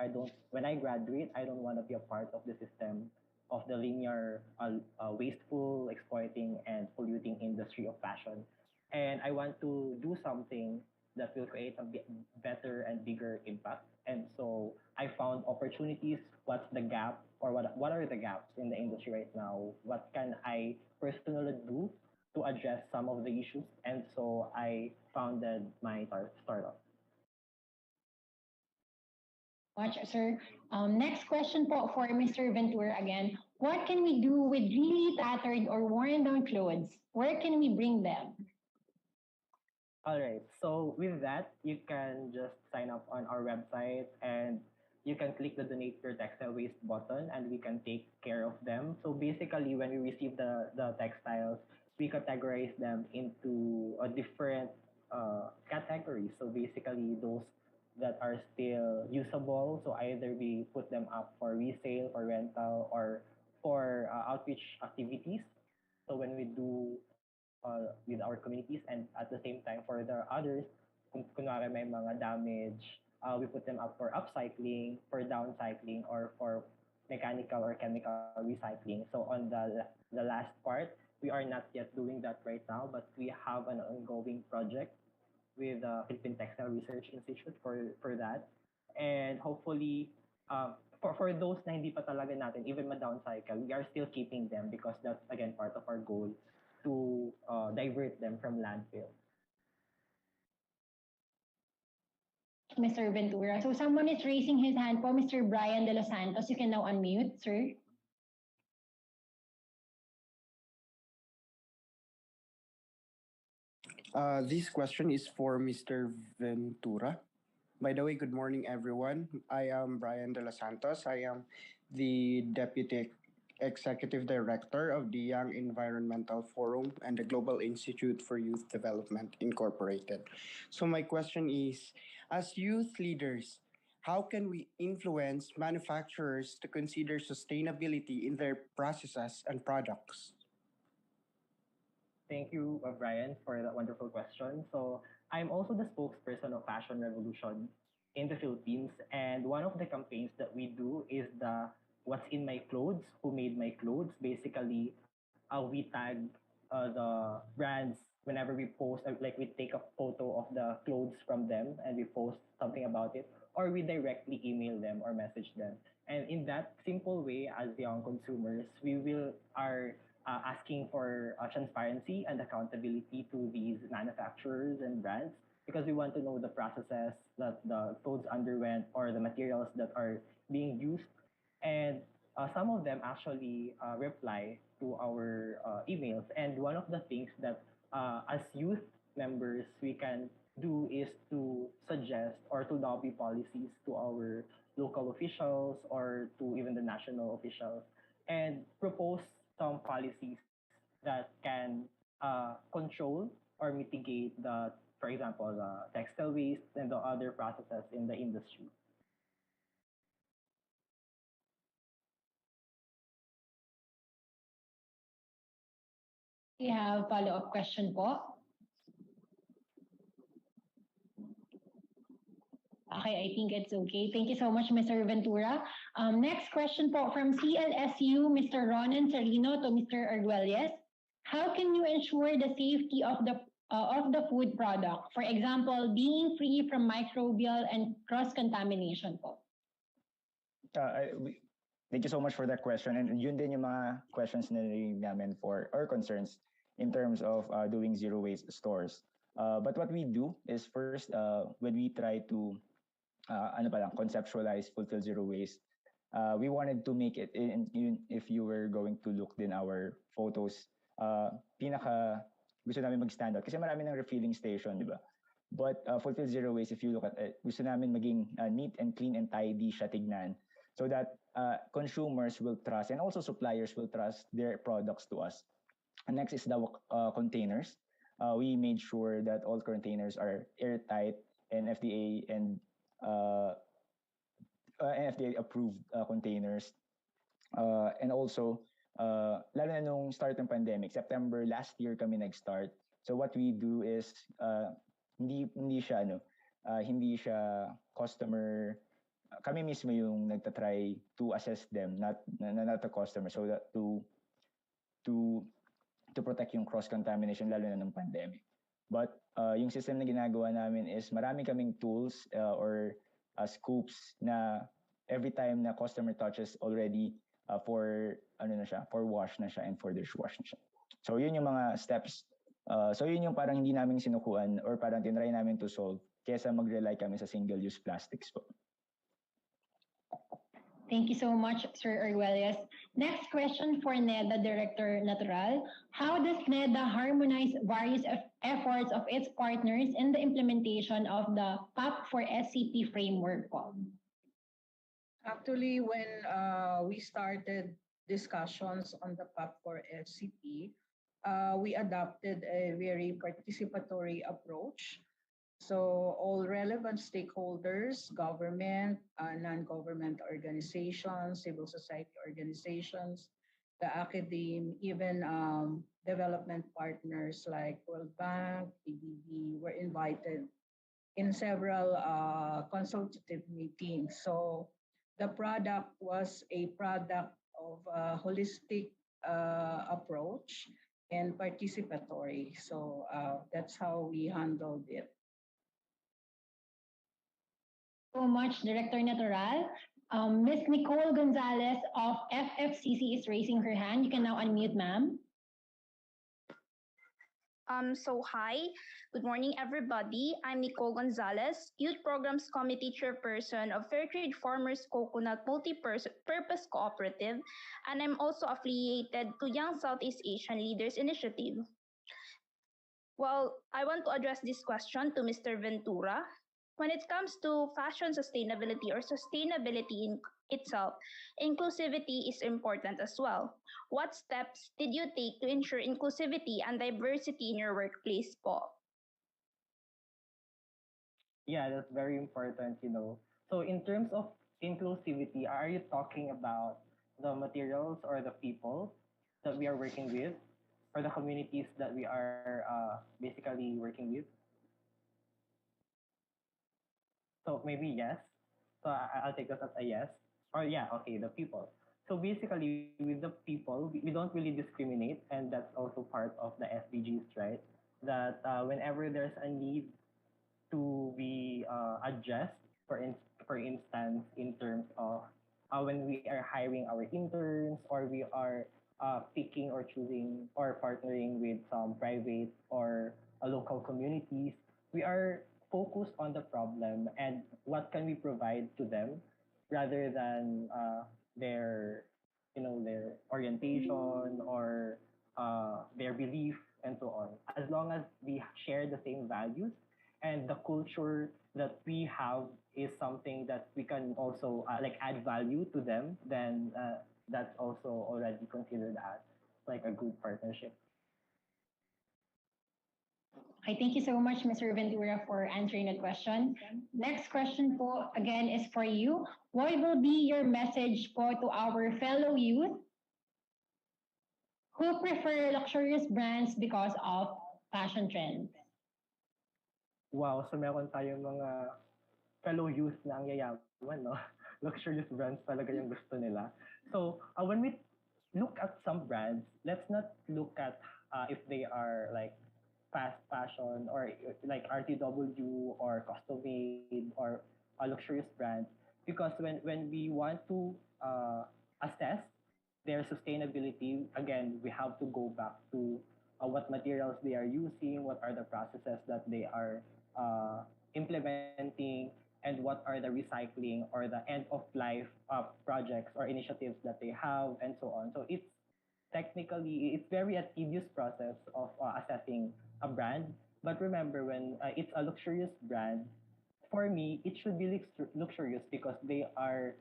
when I graduate, I don't want to be a part of the system of the linear, wasteful, exploiting, and polluting industry of fashion. And I want to do something that will create a better and bigger impact. And so I found opportunities. What's the gap, or what are the gaps in the industry right now? What can I personally do to address some of the issues? And so I founded my startup. Much, sir. Next question po for Mr. Ventura again. What can we do with really tattered or worn down clothes? Where can we bring them? All right. So with that, you can just sign up on our website, and you can click the donate your textile waste button, and we can take care of them. So basically, when we receive the textiles, we categorize them into a different categories. So basically, those that are still usable. So either we put them up for resale, for rental, or for outreach activities. So when we do with our communities, and at the same time for the others, kung kunwari may mga damage, we put them up for upcycling, for downcycling, or for mechanical or chemical recycling. So on the last part, we are not yet doing that right now, but we have an ongoing project with the Philippine Textile Research Institute for that. And hopefully, for those na hindi pa talaga natin, even ma-downcycle, we are still keeping them because that's, again, part of our goal to divert them from landfill. Mr. Ventura. So someone is raising his hand po, Mr. Brian De Los Santos. You can now unmute, sir. This question is for Mr. Ventura. By the way, good morning, everyone. I am Brian De Los Santos. I am the Deputy Executive Director of the Young Environmental Forum and the Global Institute for Youth Development Incorporated. So my question is, as youth leaders, how can we influence manufacturers to consider sustainability in their processes and products? Thank you, Brian, for that wonderful question. So I'm also the spokesperson of Fashion Revolution in the Philippines, and one of the campaigns that we do is the "What's in my clothes? Who made my clothes?" Basically, we tag the brands whenever we post, like we take a photo of the clothes from them and we post something about it, or we directly email them or message them. And in that simple way, as young consumers, we will are asking for transparency and accountability to these manufacturers and brands, because we want to know the processes that the clothes underwent or the materials that are being used. And some of them actually reply to our emails. And one of the things that as youth members we can do is to suggest or to lobby policies to our local officials or to even the national officials, and propose some policies that can control or mitigate the, for example, the textile waste and the other processes in the industry. We have follow-up question po. Okay, I think it's okay. Thank you so much, Mr. Ventura. Next question po from CLSU, Mr. Ronan Serino to Mr. Arguelles. How can you ensure the safety of the food product? For example, being free from microbial and cross-contamination po. Thank you so much for that question. And yun din yung mga questions na narinig namin for our concerns in terms of doing zero waste stores. But what we do is first, when we try to conceptualize Fulfill Zero Waste. We wanted to make it, if you were going to look din our photos, pinaka gusto namin mag-stand out kasi marami ng refilling station, di ba? But Fulfill Zero Waste, if you look at it, gusto namin maging neat and clean and tidy siya tignan so that consumers will trust and also suppliers will trust their products to us. And next is the containers. We made sure that all containers are airtight and FDA approved containers. And also, lalo na nung start ng pandemic, September last year kami nag-start. So what we do is hindi siya customer, kami mismo yung nagtatry to assess them, not the customer, so that to protect yung cross-contamination lalo na ng pandemic. But yung system na ginagawa namin is marami kaming tools or scoops na every time na customer touches already for wash na siya and for dishwash na siya. So yun yung mga steps. So yun yung parang hindi namin sinukuan or parang tinry namin to solve kesa mag-rely kami sa single-use plastics po. Thank you so much, Sir Arguelles. Next question for NEDA Director Natural. How does NEDA harmonize various efforts of its partners in the implementation of the PAP for SCP framework? Actually, when we started discussions on the PAP for SCP, we adopted a very participatory approach. So all relevant stakeholders, government, non-government organizations, civil society organizations, the academe, even development partners like World Bank, ADB were invited in several consultative meetings. So the product was a product of a holistic approach and participatory. So that's how we handled it. So much, Director Natural. Ms. Nicole Gonzalez of FFCC is raising her hand. You can now unmute, ma'am. Hi, good morning, everybody. I'm Nicole Gonzalez, Youth Programs Committee Chairperson of Fair Trade Farmers Coconut Multi-Purpose Cooperative, and I'm also affiliated to Young Southeast Asian Leaders Initiative. Well, I want to address this question to Mr. Ventura. When it comes to fashion sustainability or sustainability in itself, inclusivity is important as well. What steps did you take to ensure inclusivity and diversity in your workplace po? Yeah, that's very important, So in terms of inclusivity, are you talking about the materials or the people that we are working with or the communities that we are basically working with? So maybe yes. So I'll take that as a yes. Or yeah, okay, the people. So basically, with the people, we don't really discriminate, and that's also part of the SDGs, right? That whenever there's a need to be addressed, for instance, in terms of when we are hiring our interns or we are picking or choosing or partnering with some private or local communities, we are focused on the problem and what can we provide to them rather than their orientation or their belief and so on. As long as we share the same values and the culture that we have is something that we can also add value to them, then that's also already considered as like a good partnership. Okay, thank you so much, Mr. Ventura, for answering the question. Next question po, again, is for you. What will be your message po to our fellow youth who prefer luxurious brands because of fashion trends? Wow, so meron tayong mga fellow youth na ang yayaman, no? Luxurious brands talaga yung gusto nila. So when we look at some brands, let's not look at if they are like fast fashion or like RTW or custom made or luxurious brands, because when we want to assess their sustainability, again, we have to go back to what materials they are using, what are the processes that they are implementing, and what are the recycling or the end of life projects or initiatives that they have, and so on. So it's very a tedious process of assessing a brand. But remember, when it's a luxurious brand, for me, it should be luxurious because they are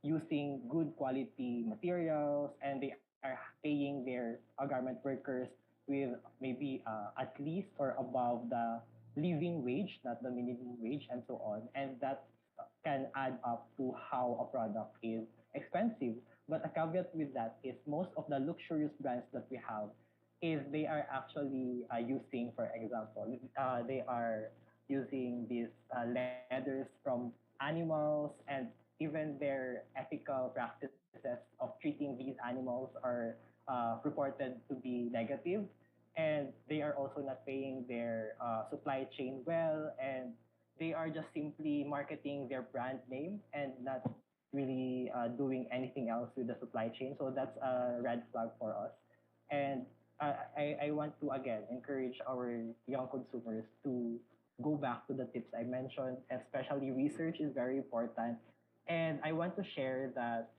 using good quality materials, and they are paying their garment workers with maybe at least or above the living wage, not the minimum wage, and so on. And that can add up to how a product is expensive. But a caveat with that is most of the luxurious brands that we have is they are actually using, for example, they are using these leathers from animals, and even their ethical practices of treating these animals are reported to be negative. And they are also not paying their supply chain well, and they are just simply marketing their brand name and not really doing anything else with the supply chain. So that's a red flag for us. And I want to again encourage our young consumers to go back to the tips I mentioned, especially research is very important. And I want to share that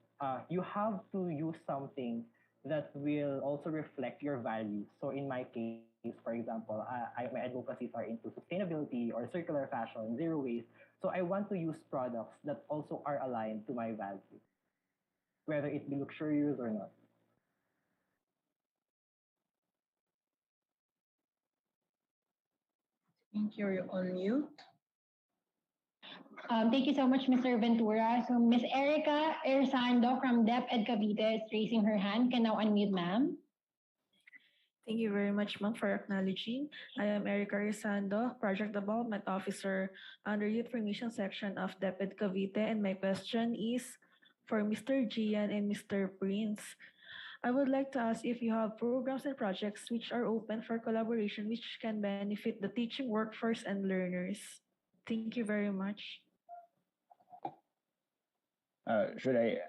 you have to use something that will also reflect your values. So in my case, for example, my advocacies are into sustainability or circular fashion, zero waste. So I want to use products that also are aligned to my values, whether it be luxurious or not. Thank you. You're on mute. Thank you so much, Mr. Ventura. So Miss Erica Ersando from DepEd Cavite is raising her hand. Can now unmute, ma'am. Thank you very much, ma'am, for acknowledging. I am Erica Rizando, Project Development Officer under Youth Formation Section of DepEd Cavite, and my question is for Mr. Gian and Mr. Prince. I would like to ask if you have programs and projects which are open for collaboration which can benefit the teaching workforce and learners. Thank you very much. Should I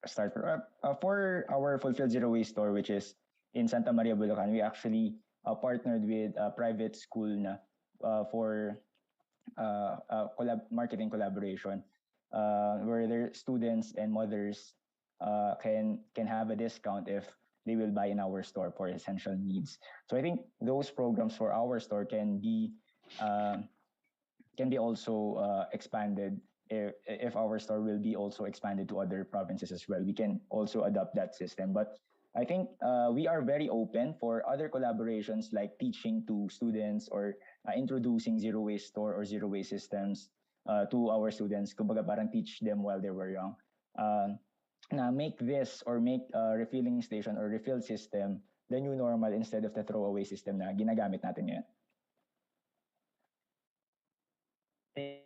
start for our Fulfilled Zero Waste store, which is in Santa Maria, Bulacan? We actually partnered with a private school for marketing collaboration, where their students and mothers can have a discount if they will buy in our store for essential needs. So I think those programs for our store uh, can be also expanded. If our store will be also expanded to other provinces as well, we can also adopt that system. But I think we are very open for other collaborations like teaching to students or introducing zero waste store or zero waste systems to our students. Kumbaga parang teach them while they were young. Na make this or make refilling station or refill system the new normal instead of the throwaway system na ginagamit natin ngayon.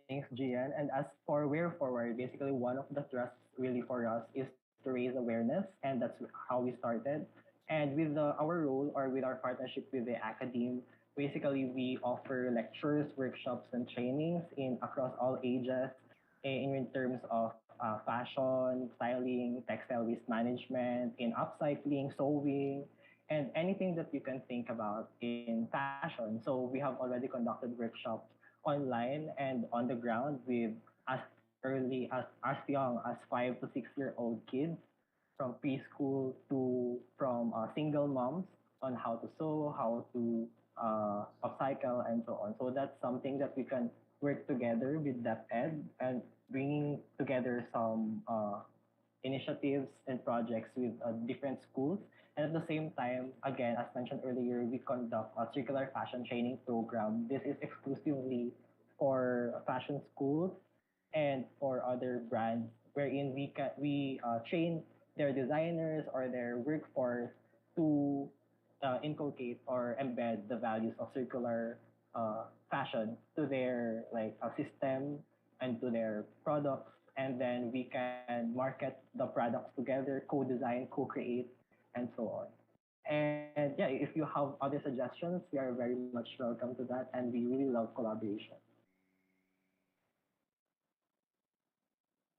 Thanks, Gian. And as for Where Forward, basically one of the thrusts really for us is to raise awareness, and that's how we started. And with our role or with our partnership with the academe, basically we offer lectures, workshops, and trainings in across all ages in terms of fashion, styling, textile waste management, in upcycling, sewing, and anything that you can think about in fashion. So we have already conducted workshops online and on the ground with as as young as 5 to 6 year old kids from preschool to from single moms on how to sew, how to upcycle, and so on. So that's something that we can work together with DepEd and bringing together some initiatives and projects with different schools. And at the same time, again, as mentioned earlier, we conduct a circular fashion training program. This is exclusively for fashion schools and for other brands, wherein we train their designers or their workforce to inculcate or embed the values of circular fashion to their system and to their products, and then we can market the products together, co-design, co-create, and so on. And yeah, if you have other suggestions, we are very much welcome to that, and we really love collaboration.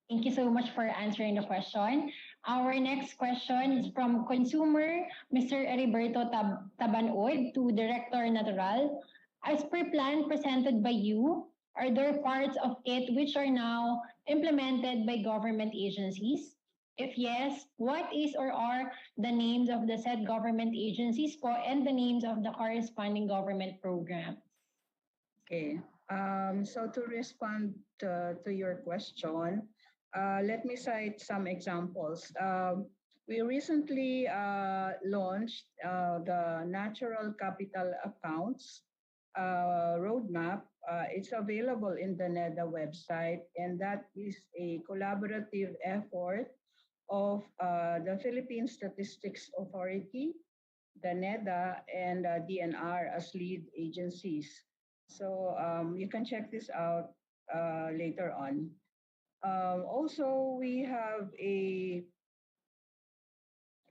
Thank you so much for answering the question. Our next question is from consumer Mr. Heriberto Tabanood to Director Natural. As per plan presented by you, Are there parts of it which are now implemented by government agencies? If yes, what is or are the names of the said government agencies po and the names of the corresponding government programs? Okay. So to respond to your question, let me cite some examples. We recently launched the Natural Capital Accounts roadmap. It's available in the NEDA website, and that is a collaborative effort of the Philippine Statistics Authority, the NEDA, and DNR as lead agencies. So you can check this out later on. Also, we have a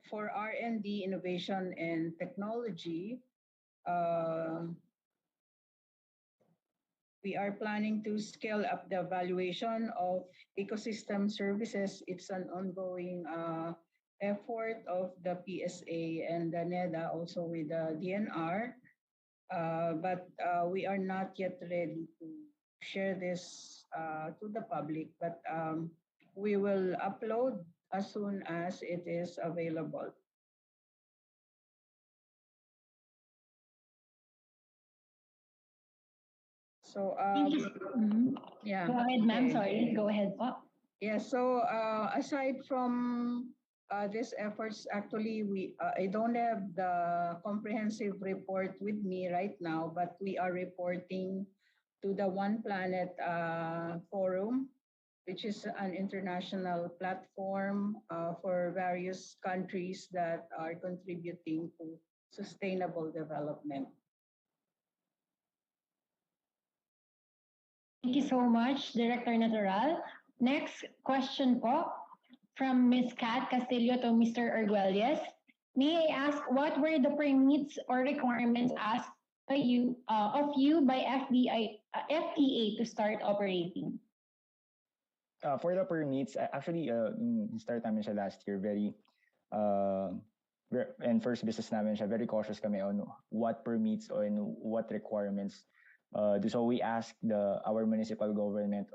for R&D, innovation, and technology. We are planning to scale up the valuation of ecosystem services. It's an ongoing effort of the PSA and the NEDA, also with the DNR. But we are not yet ready to share this to the public, but we will upload as soon as it is available. So Thank you. yeah. Go ahead, ma'am. Okay. Sorry. Go ahead po. Yeah, so aside from these efforts, actually, I don't have the comprehensive report with me right now, but we are reporting to the One Planet Forum, which is an international platform for various countries that are contributing to sustainable development. Thank you so much, Director Natural. Next question po from Ms. Kat Castillo to Mr. Arguelles. May I ask what were the permits or requirements asked by of you by FDA to start operating? For the permits, actually, start namin siya last year, and first business namin siya, very cautious kami on what permits or what requirements. So we asked our municipal government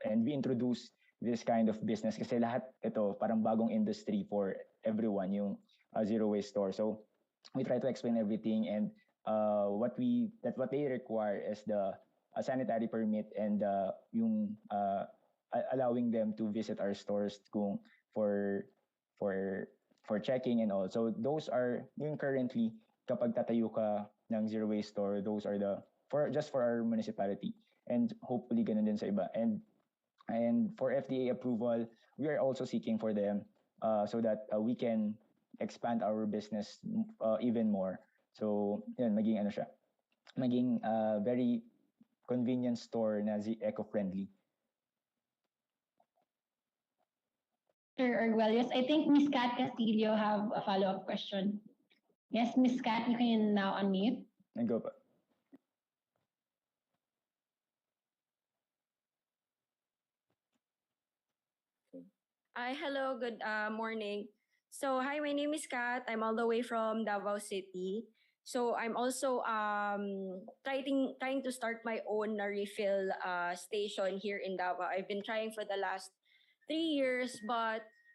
and we introduced this kind of business kasi lahat ito parang bagong industry for everyone, yung zero waste store. So we try to explain everything, and what they require is the sanitary permit and yung allowing them to visit our stores for checking and all. So those are yung currently kapag tatayo ka ng zero waste store, those are just for our municipality, and hopefully ganun din sa iba. And for FDA approval, we are also seeking for them so that we can expand our business even more. So yun, maging very convenient store na eco-friendly. Sir Arguelles, I think Ms. Kat Castillo have a follow-up question. Yes, Ms. Kat, you can now unmute. And go pa. Hi, hello, good morning. So, hi, my name is Kat. I'm all the way from Davao City. So, I'm also trying to start my own refill station here in Davao. I've been trying for the last 3 years,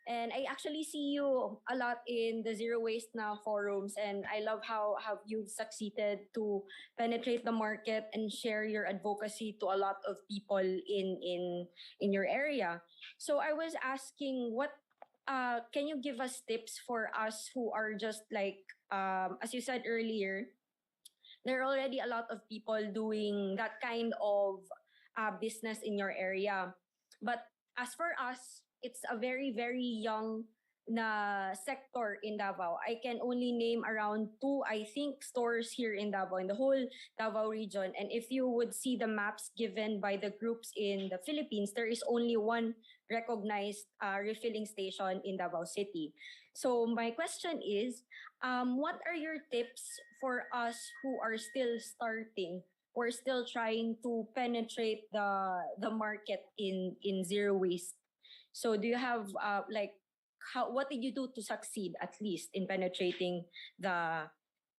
and I actually see you a lot in the Zero Waste Now forums, and I love how you've succeeded to penetrate the market and share your advocacy to a lot of people in your area. So I was asking, what can you give us tips for us who are just like, as you said earlier, there are already a lot of people doing that kind of business in your area. But as for us, it's a very, very young na sector in Davao. I can only name around 2, I think, stores here in Davao, in the whole Davao region. And if you would see the maps given by the groups in the Philippines, there is only one recognized refilling station in Davao City. So my question is, what are your tips for us who are still starting or still trying to penetrate the market in zero waste? So do you have what did you do to succeed at least in penetrating the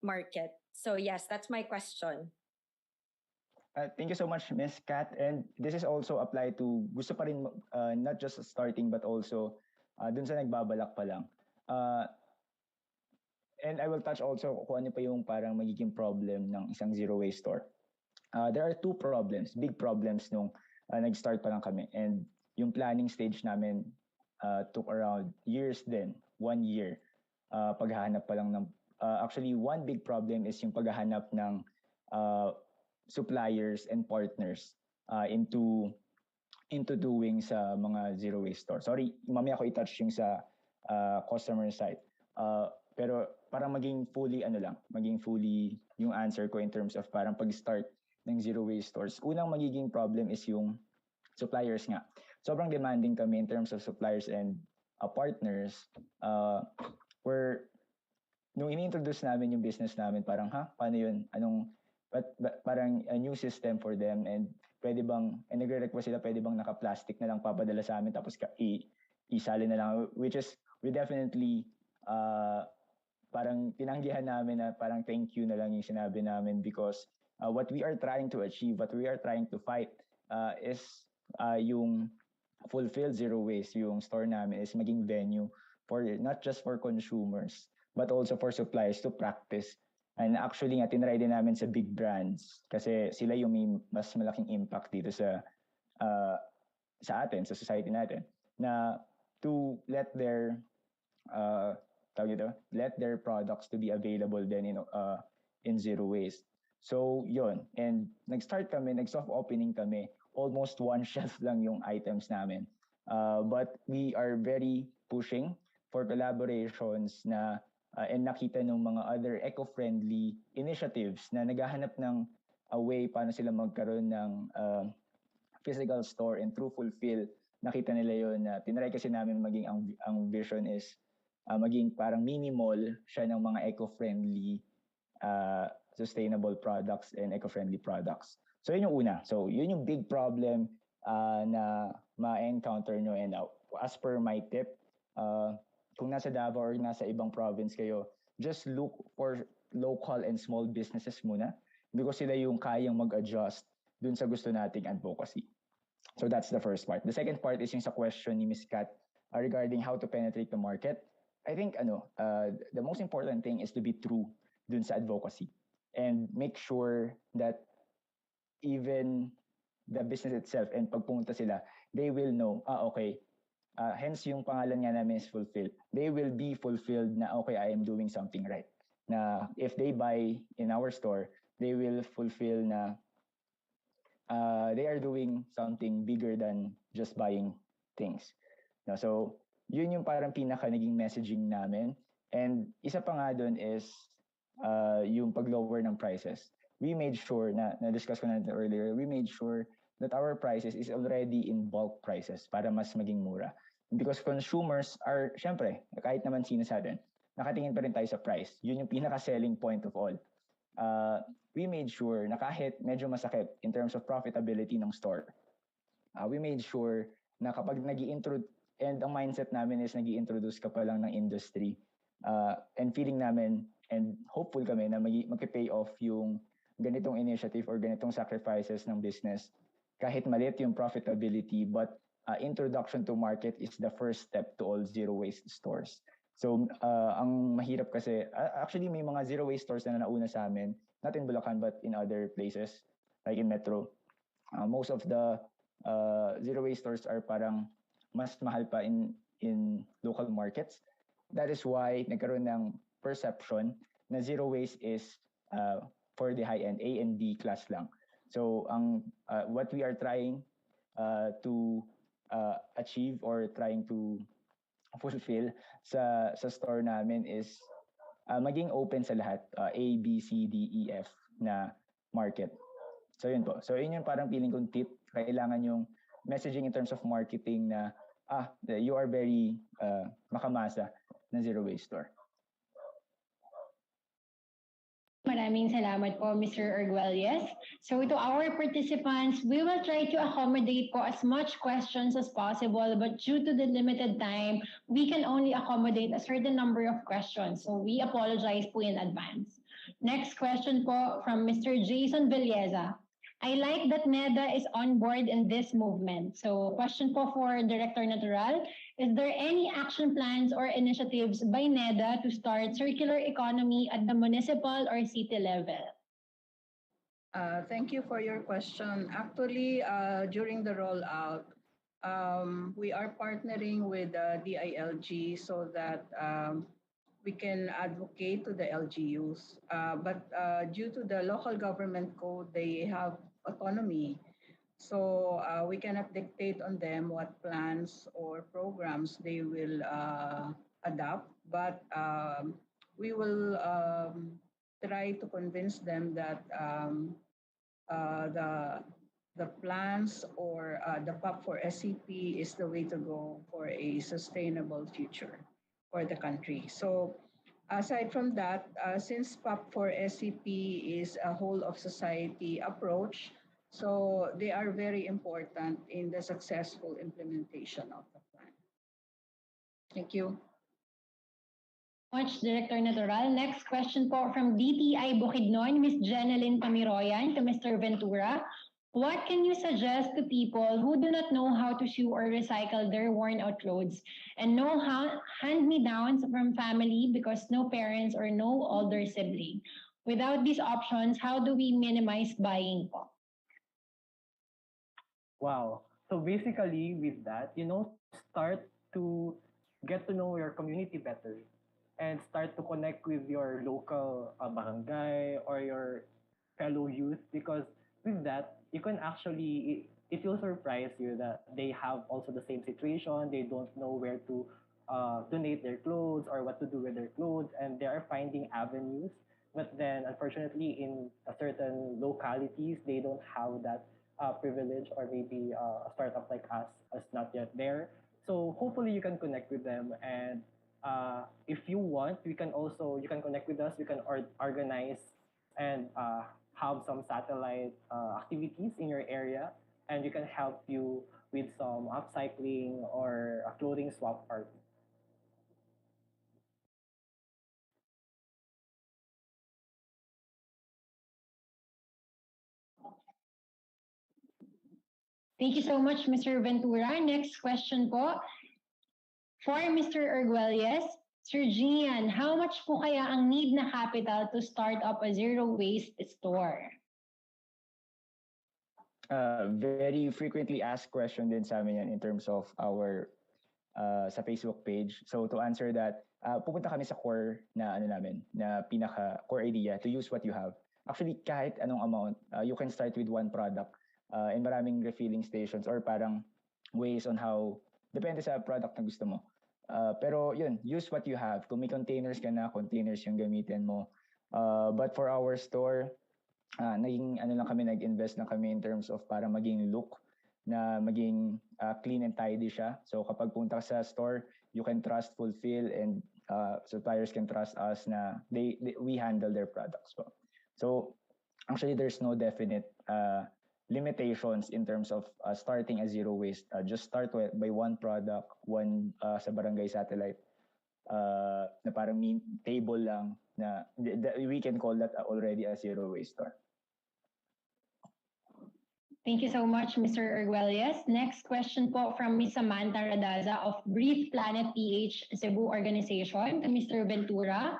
market? So yes, that's my question. Thank you so much, Miss Kat. And this is also applied to gusto pa rin not just starting but also dun sa nagbabalak pa lang. And I will touch also kung ano pa yung parang magiging problem ng isang zero waste store. There are two problems, big problems nung nag-start pa lang kami. And yung planning stage namin took around years din, 1 year. Paghahanap pa lang ng, actually one big problem is yung paghahanap ng suppliers and partners into doing sa mga zero waste store. Sorry, mamaya ko i-touch yung sa customer side. Pero parang maging fully yung answer ko in terms of parang pag-start ng zero waste stores. Unang magiging problem is yung suppliers nga. Sobrang demanding kami in terms of suppliers and partners. Nung ini-introduce namin yung business namin, parang paano yun? Parang a new system for them, and nagre-request sila, pwede bang naka-plastic na lang papadala sa amin tapos isali na lang, which is we definitely parang tinanggihan namin na parang thank you na lang yung sinabi namin, because what we are trying to achieve, what we are trying to fight is yung fulfill zero waste. Yung store namin is maging venue for not just for consumers but also for suppliers to practice. And actually nga tinry din namin sa big brands kasi sila yung may mas malaking impact dito sa atin, sa society natin, na to let their let their products to be available then in zero waste. So yon, and nag-start kami, nag-soft opening kami, almost one shelf lang yung items namin. But we are very pushing for collaborations na and nakita ng mga other eco-friendly initiatives na naghahanap ng a way paano sila magkaroon ng physical store, and through Fulfill, nakita nila yon na tinry kasi namin maging ang vision is maging parang mini mall siya ng mga eco-friendly sustainable products and eco-friendly products. So yun yung una. So yun yung big problem na ma-encounter nyo. And as per my tip, kung nasa Davao or nasa ibang province kayo, just look for local and small businesses muna, because sila yung kayang mag-adjust dun sa gusto nating advocacy. So that's the first part. The second part is yung sa question ni Ms. Kat regarding how to penetrate the market. I think the most important thing is to be true dun sa advocacy and make sure that even the business itself, and pag pumunta sila, they will know, okay, hence yung pangalan nga namin is Fulfill. They will be fulfilled na, okay, I am doing something right. Na if they buy in our store, they will fulfill na they are doing something bigger than just buying things. No, so yun yung parang pinaka naging messaging namin. And isa pa nga doon is yung pag-lower ng prices. We made sure na-discuss ko na earlier, we made sure that our prices is already in bulk prices para mas maging mura. Because consumers are, syempre, kahit naman sino sa atin, nakatingin pa rin tayo sa price. Yun yung pinaka-selling point of all. We made sure na kahit medyo masakit in terms of profitability ng store, we made sure na kapag nag-i-introduce, and ang mindset namin is nag-i-introduce ka pa lang ng industry, and feeling namin, and hopeful kami na mag-pay off yung ganitong initiative or ganitong sacrifices ng business. Kahit maliit yung profitability, but introduction to market is the first step to all zero waste stores. So ang mahirap kasi, actually may mga zero waste stores na nauna sa amin, not in Bulacan but in other places, like in Metro. Most of the zero waste stores are parang mas mahal pa in local markets. That is why nagkaroon ng perception na zero waste is for the high-end, A and B class lang. So what we are trying to achieve or trying to fulfill sa store namin is maging open sa lahat, A, B, C, D, E, F na market. So yun po. So yun yung parang feeling kong tip. Kailangan yung messaging in terms of marketing na you are very makamasa na zero waste store. Maraming salamat po, Mr. Arguelles. So to our participants, we will try to accommodate po as much questions as possible, but due to the limited time, we can only accommodate a certain number of questions. So we apologize po in advance. Next question po from Mr. Jason Villeza. I like that NEDA is on board in this movement. So question po for Director Natural, is there any action plans or initiatives by NEDA to start circular economy at the municipal or city level? Thank you for your question. Actually, during the rollout, we are partnering with DILG so that we can advocate to the LGUs. But due to the local government code, they have autonomy. So we cannot dictate on them what plans or programs they will adopt, but we will try to convince them that uh, the the plans or the PAP for SCP is the way to go for a sustainable future for the country. So aside from that, since PAP for SCP is a whole of society approach, so they are very important in the successful implementation of the plan. Thank you. Much, Director Natural. Next question po from DTI Bukidnon, Ms. Jeneline Pamiroyan to Mr. Ventura. What can you suggest to people who do not know how to sew or recycle their worn-out clothes and no hand-me-downs from family because no parents or no older sibling? Without these options, how do we minimize buying po? Wow. So basically, with that, start to get to know your community better and start to connect with your local barangay or your fellow youth, because with that, you can actually, it will surprise you that they have also the same situation. They don't know where to donate their clothes or what to do with their clothes, and they are finding avenues. But then, unfortunately, in certain localities, they don't have that privilege, or maybe a startup like us is not yet there. So hopefully you can connect with them, and if you want, you can connect with us. We can organize and have some satellite activities in your area, and we can help you with some upcycling or a clothing swap party. Thank you so much, Mr. Ventura. Next question po. For Mr. Arguelles, Sir Gian, how much po kaya ang need na capital to start up a zero waste store? Very frequently asked question din sa amin yan in terms of our sa Facebook page. So to answer that, pupunta kami sa core na namin, na pinaka core idea, to use what you have. Actually, kahit anong amount, you can start with one product, and maraming refilling stations or parang ways on how, depende sa product na gusto mo. Pero yun, use what you have. Kung may containers ka na, containers yung gamitin mo. But for our store, nag-invest lang kami in terms of para maging look, na maging clean and tidy siya. So kapag punta ka sa store, you can trust, fulfill, and suppliers can trust us na we handle their products. So actually, there's no definite limitations in terms of starting a zero waste. Just start by one product, one sa barangay satellite, na parang table lang, na we can call that already a zero waste store. Thank you so much, Mr. Arguelles. Next question po from Ms. Samantha Radaza of Breathe Planet PH Cebu Organization to Mr. Ventura.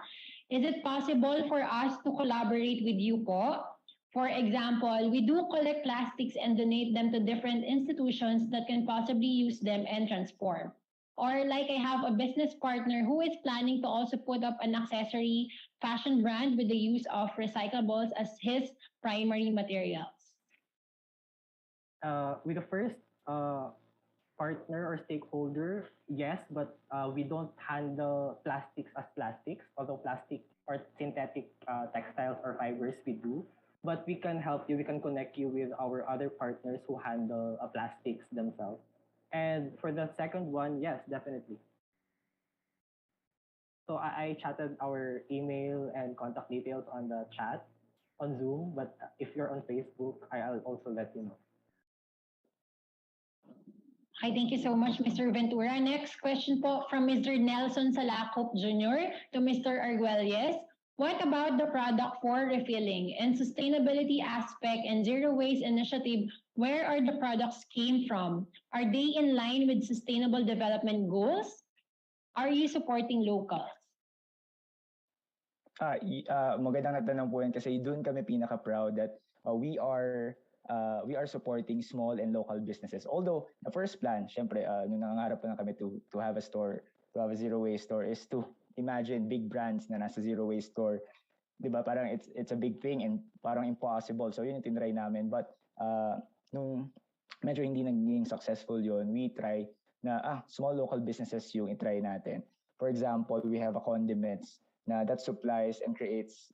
Is it possible for us to collaborate with you po? For example, we do collect plastics and donate them to different institutions that can possibly use them and transform. Or like I have a business partner who is planning to also put up an accessory fashion brand with the use of recyclables as his primary materials. With the first partner or stakeholder, yes, but we don't handle plastics as plastics, although plastic or synthetic textiles or fibers we do. But we can help you, we can connect you with our other partners who handle plastics themselves. And for the second one, yes, definitely. So I chatted our email and contact details on the chat on Zoom, but if you're on Facebook, I'll also let you know. Hi, thank you so much, Mr. Ventura. Next question po from Mr. Nelson Salacop Jr. to Mr. Arguelles. What about the product for refilling and sustainability aspect and zero waste initiative? Where are the products came from? Are they in line with sustainable development goals? Are you supporting locals? Magandang natanong po yan kasi doon kami pinaka-proud that we are supporting small and local businesses. Although the first plan, syempre, nung nangangarap pa na kami to have a store, to have a zero waste store, is to imagine big brands na nasa zero waste store. 'Di ba? Parang it's a big thing and parang impossible. So yun yung tinry namin. But nung medyo hindi naging successful yun, we try na small local businesses yung itry natin. For example, we have a condiments na that supplies and creates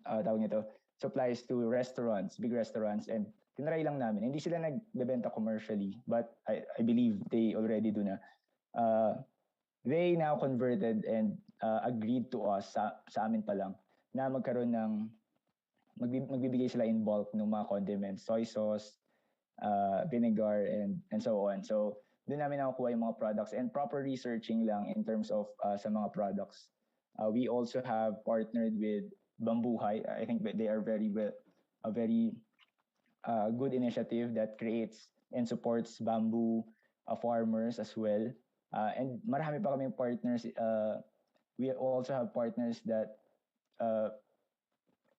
tawag nito, supplies to restaurants, big restaurants, and tinry lang namin. Hindi sila nagbebenta commercially, but I believe they already do na. They now converted and agreed to us sa amin pa lang na magkaroon ng magbibigay sila in bulk ng mga condiments, soy sauce, vinegar, and so on. So doon namin nakukuha yung mga products and proper researching lang in terms of sa mga products. We also have partnered with Bambuhay. I think they are a very good initiative that creates and supports bamboo farmers as well. And marami pa kaming partners. We also have partners that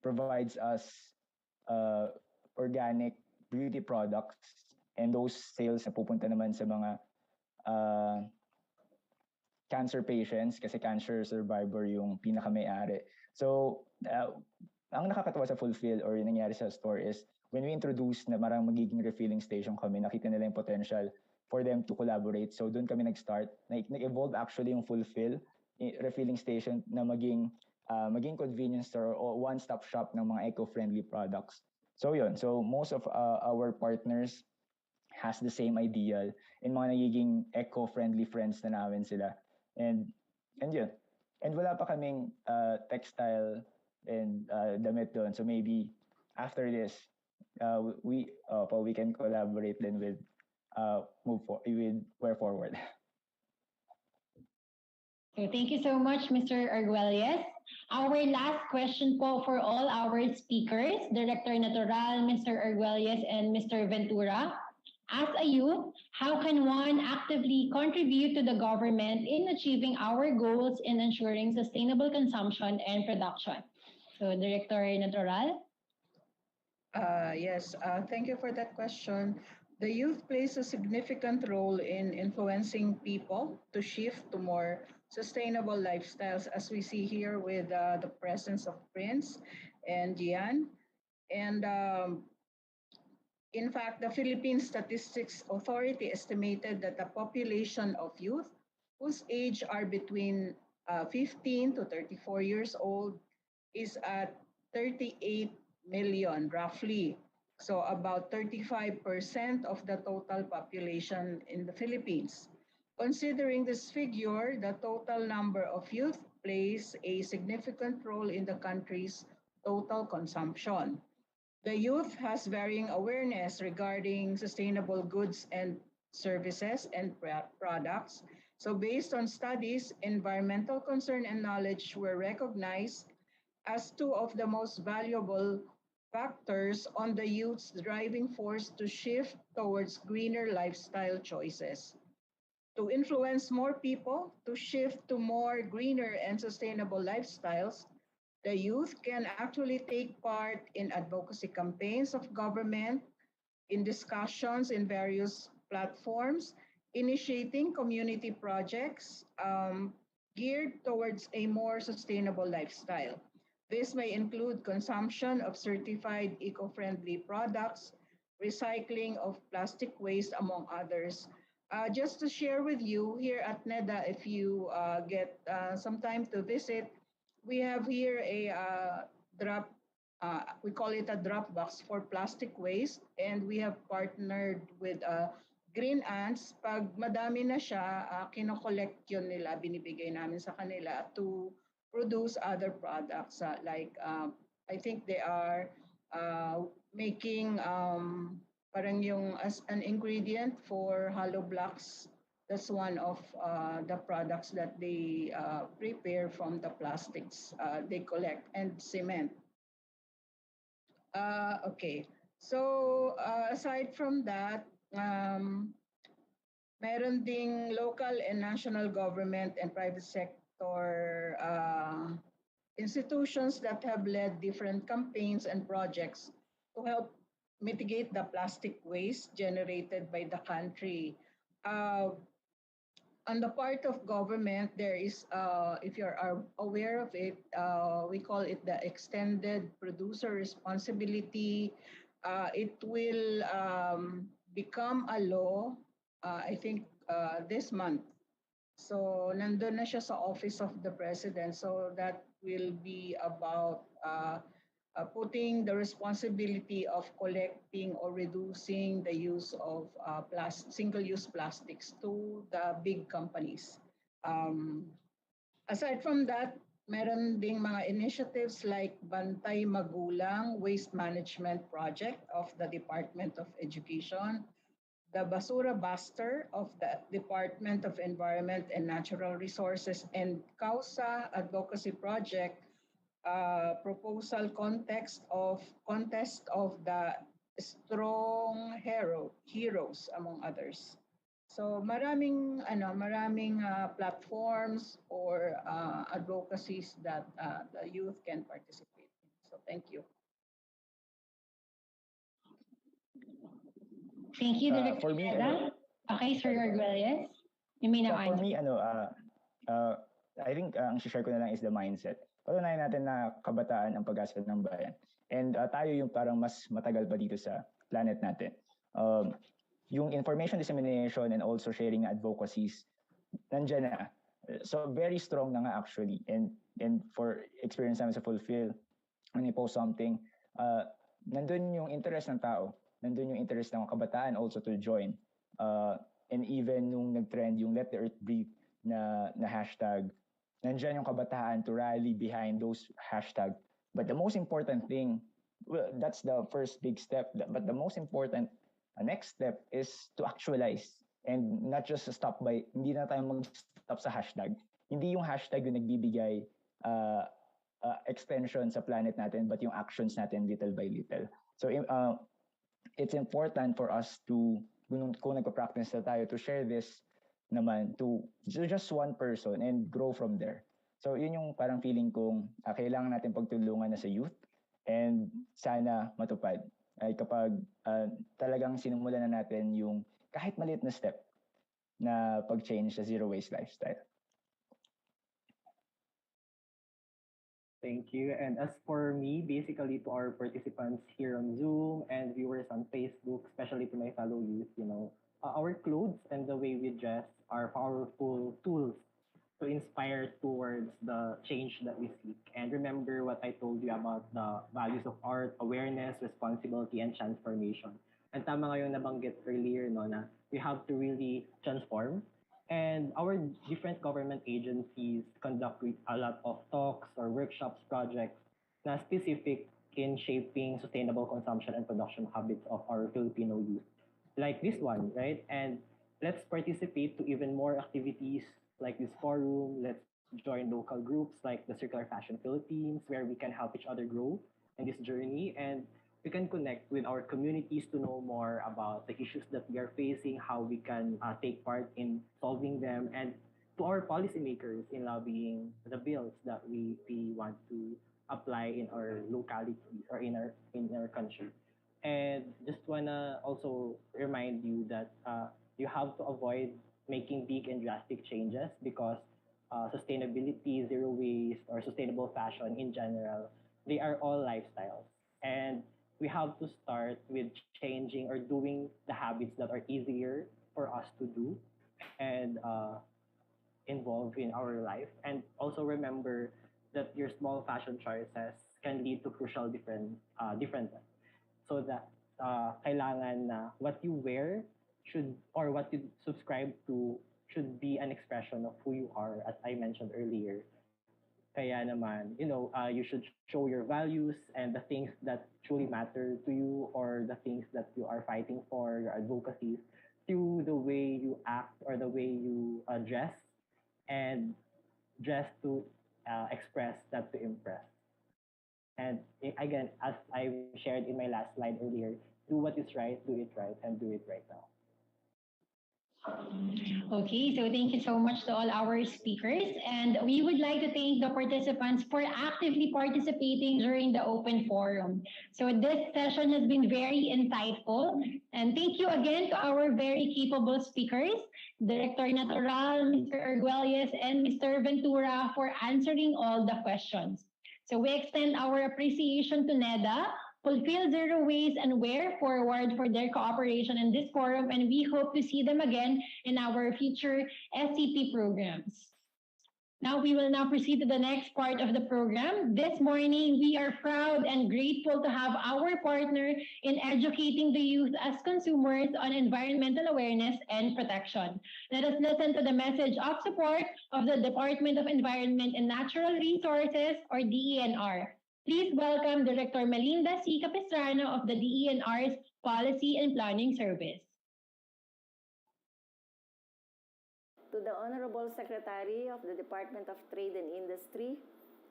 provides us organic beauty products, and those sales na pupunta naman sa mga cancer patients kasi cancer survivor yung pinaka-may-ari. So, ang nakakatawa sa Fulfill or yung nangyari sa store is when we introduce na marang magiging refilling station kami, nakita nila yung potential for them to collaborate. So, doon kami nag-start. Nag-evolve actually yung Fulfill refilling station na maging convenience store o one-stop shop ng mga eco-friendly products. So, yun. So, most of our partners has the same ideal and mga nagiging eco-friendly friends na namin sila. And yun. And wala pa kaming textile and damit doon. So maybe after this, we can collaborate then with with Wear Forward. Okay, thank you so much, Mr. Arguelles. Our last question po for all our speakers, Director Natural, Mr. Arguelles, and Mr. Ventura. As a youth, how can one actively contribute to the government in achieving our goals in ensuring sustainable consumption and production? So, Director Natural? Yes, thank you for that question. The youth plays a significant role in influencing people to shift to more sustainable lifestyles, as we see here with the presence of Prince and Gian. And in fact, the Philippine Statistics Authority estimated that the population of youth whose age are between 15 to 34 years old is at 38 million, roughly. So about 35% of the total population in the Philippines. Considering this figure, the total number of youth plays a significant role in the country's total consumption. The youth has varying awareness regarding sustainable goods and services and products. So based on studies, environmental concern and knowledge were recognized as two of the most valuable factors on the youth's driving force to shift towards greener lifestyle choices. To influence more people to shift to more greener and sustainable lifestyles, the youth can actually take part in advocacy campaigns of government, in discussions in various platforms, initiating community projects geared towards a more sustainable lifestyle. This may include consumption of certified eco-friendly products, recycling of plastic waste, among others. Just to share with you, here at NEDA, if you get some time to visit, we have here a drop, we call it a drop box for plastic waste, and we have partnered with Green Ants. Pag madami na siya, kinokollect yun nila, binibigay namin sa kanila to produce other products. Like, I think they are making parang yung as an ingredient for hollow blocks That's one of the products that they prepare from the plastics they collect, and cement. Okay. So aside from that, meron ding local and national government and private sector institutions that have led different campaigns and projects to help mitigate the plastic waste generated by the country. Uh, on the part of government, there is, if you're aware of it, we call it the extended producer responsibility. It will become a law, I think, this month. So nandun na siya sa Office of the President. So that will be about putting the responsibility of collecting or reducing the use of single-use plastics to the big companies. Um, Aside from that, meron ding mga initiatives like Bantay Magulang Waste Management Project of the Department of Education, the Basura Buster of the Department of Environment and Natural Resources, and Causa Advocacy Project, proposal contest of the strong heroes, among others. So maraming platforms or advocacies that the youth can participate in. So thank you. Thank you, Director For me, Reda. Okay, Sir Arguelles, you may now for answer. me, I think ang share ko na lang is the mindset. Patunayan natin na kabataan ang pag-asa ng bayan. And tayo yung parang mas matagal pa dito sa planet natin. Yung information dissemination and also sharing na advocacies, nandyan na. So very strong na nga actually. And for experience namin sa Fulfill, when you post something, nandun yung interest ng tao. Nandun yung interest ng kabataan also to join. And even nung nag-trend yung Let the Earth Breathe na hashtag, nandiyan yung kabataan to rally behind those hashtag. But the most important thing, well, that's the first big step. But the most important next step is to actualize and not just stop by, hindi na tayo mag-stop sa hashtag. Hindi yung hashtag yung nagbibigay extension sa planet natin, but yung actions natin little by little. So it's important for us to, kung nagpa-practice na tayo, to share this naman to just one person and grow from there. So yun yung parang feeling kong kailangan natin pagtulungan na sa youth and sana matupad ay kapag talagang sinumulan na natin yung kahit maliit na step na pag-change sa zero waste lifestyle. Thank you. And as for me, basically to our participants here on Zoom and viewers on Facebook, especially to my fellow youth, our clothes and the way we dress are powerful tools to inspire towards the change that we seek. And remember what I told you about the values of art, awareness, responsibility, and transformation. And tama nga yung nabanggit earlier, no, na we have to really transform. And our different government agencies conduct a lot of talks or workshops, projects na specific in shaping sustainable consumption and production habits of our Filipino youth. Like this one, right? And let's participate to even more activities like this forum. Let's join local groups like the Circular Fashion Philippines, where we can help each other grow in this journey. And we can connect with our communities to know more about the issues that we are facing, how we can take part in solving them, and to our policymakers in lobbying the bills that we want to apply in our locality or in our country. And just wanna also remind you that you have to avoid making big and drastic changes because sustainability, zero waste, or sustainable fashion in general, they are all lifestyles. And we have to start with changing or doing the habits that are easier for us to do and involve in our life. And also remember that your small fashion choices can lead to crucial differences. So that kailangan na what you wear should or what you subscribe to should be an expression of who you are, as I mentioned earlier. Kaya naman, you should show your values and the things that truly matter to you or the things that you are fighting for, your advocacies. to the way you act or the way you dress, and dress to express, not to impress. And again, as I shared in my last slide earlier, do what is right, do it right, and do it right now. Okay, so thank you so much to all our speakers. And we would like to thank the participants for actively participating during the open forum. So this session has been very insightful. And thank you again to our very capable speakers, Director Natural, Mr. Arguelles, and Mr. Ventura for answering all the questions. So we extend our appreciation to NEDA, Fulfill Zero Waste, and Wear Forward for their cooperation in this forum, and we hope to see them again in our future SCP programs. Now we will now proceed to the next part of the program. This morning, we are proud and grateful to have our partner in educating the youth as consumers on environmental awareness and protection. Let us listen to the message of support of the Department of Environment and Natural Resources, or DENR. Please welcome Director Melinda C. Capistrano of the DENR's Policy and Planning Service. To the Honorable Secretary of the Department of Trade and Industry,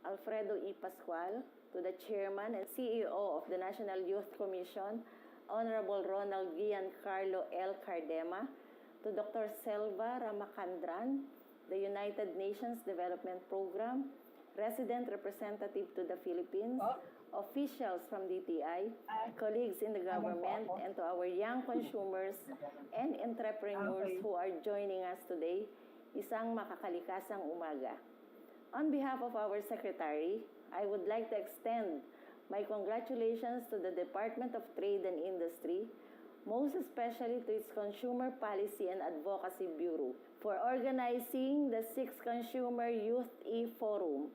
Alfredo E. Pascual, to the Chairman and CEO of the National Youth Commission, Honorable Ronald Giancarlo L. Cardema, to Dr. Selva Ramakandran, the United Nations Development Program, Resident Representative to the Philippines, officials from DTI, colleagues in the government, and to our young consumers and entrepreneurs who are joining us today, isang makakalikasang umaga. On behalf of our Secretary, I would like to extend my congratulations to the Department of Trade and Industry, most especially to its Consumer Policy and Advocacy Bureau, for organizing the 6th Consumer Youthe Forum.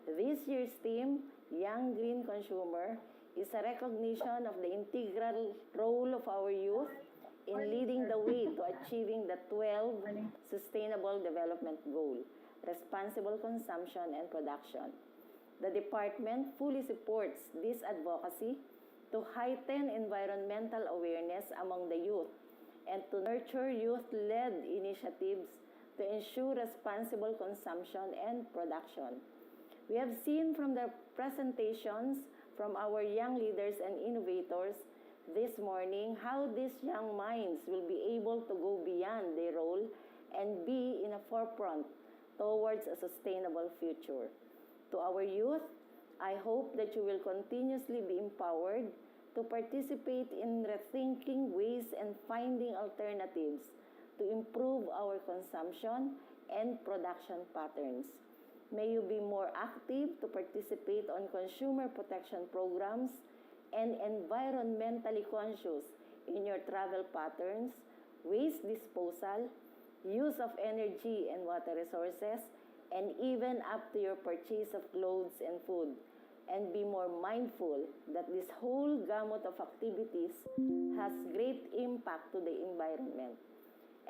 This year's theme, Young Green Consumer, is a recognition of the integral role of our youth in leading the way to achieving the 12 Sustainable Development Goal, responsible consumption and production. The department fully supports this advocacy to heighten environmental awareness among the youth and to nurture youth-led initiatives to ensure responsible consumption and production. We have seen from the presentations from our young leaders and innovators this morning how these young minds will be able to go beyond their role and be in a forefront towards a sustainable future. To our youth, I hope that you will continuously be empowered to participate in rethinking ways and finding alternatives to improve our consumption and production patterns. May you be more active to participate on consumer protection programs and environmentally conscious in your travel patterns, waste disposal, use of energy and water resources, and even up to your purchase of clothes and food. And be more mindful that this whole gamut of activities has great impact to the environment.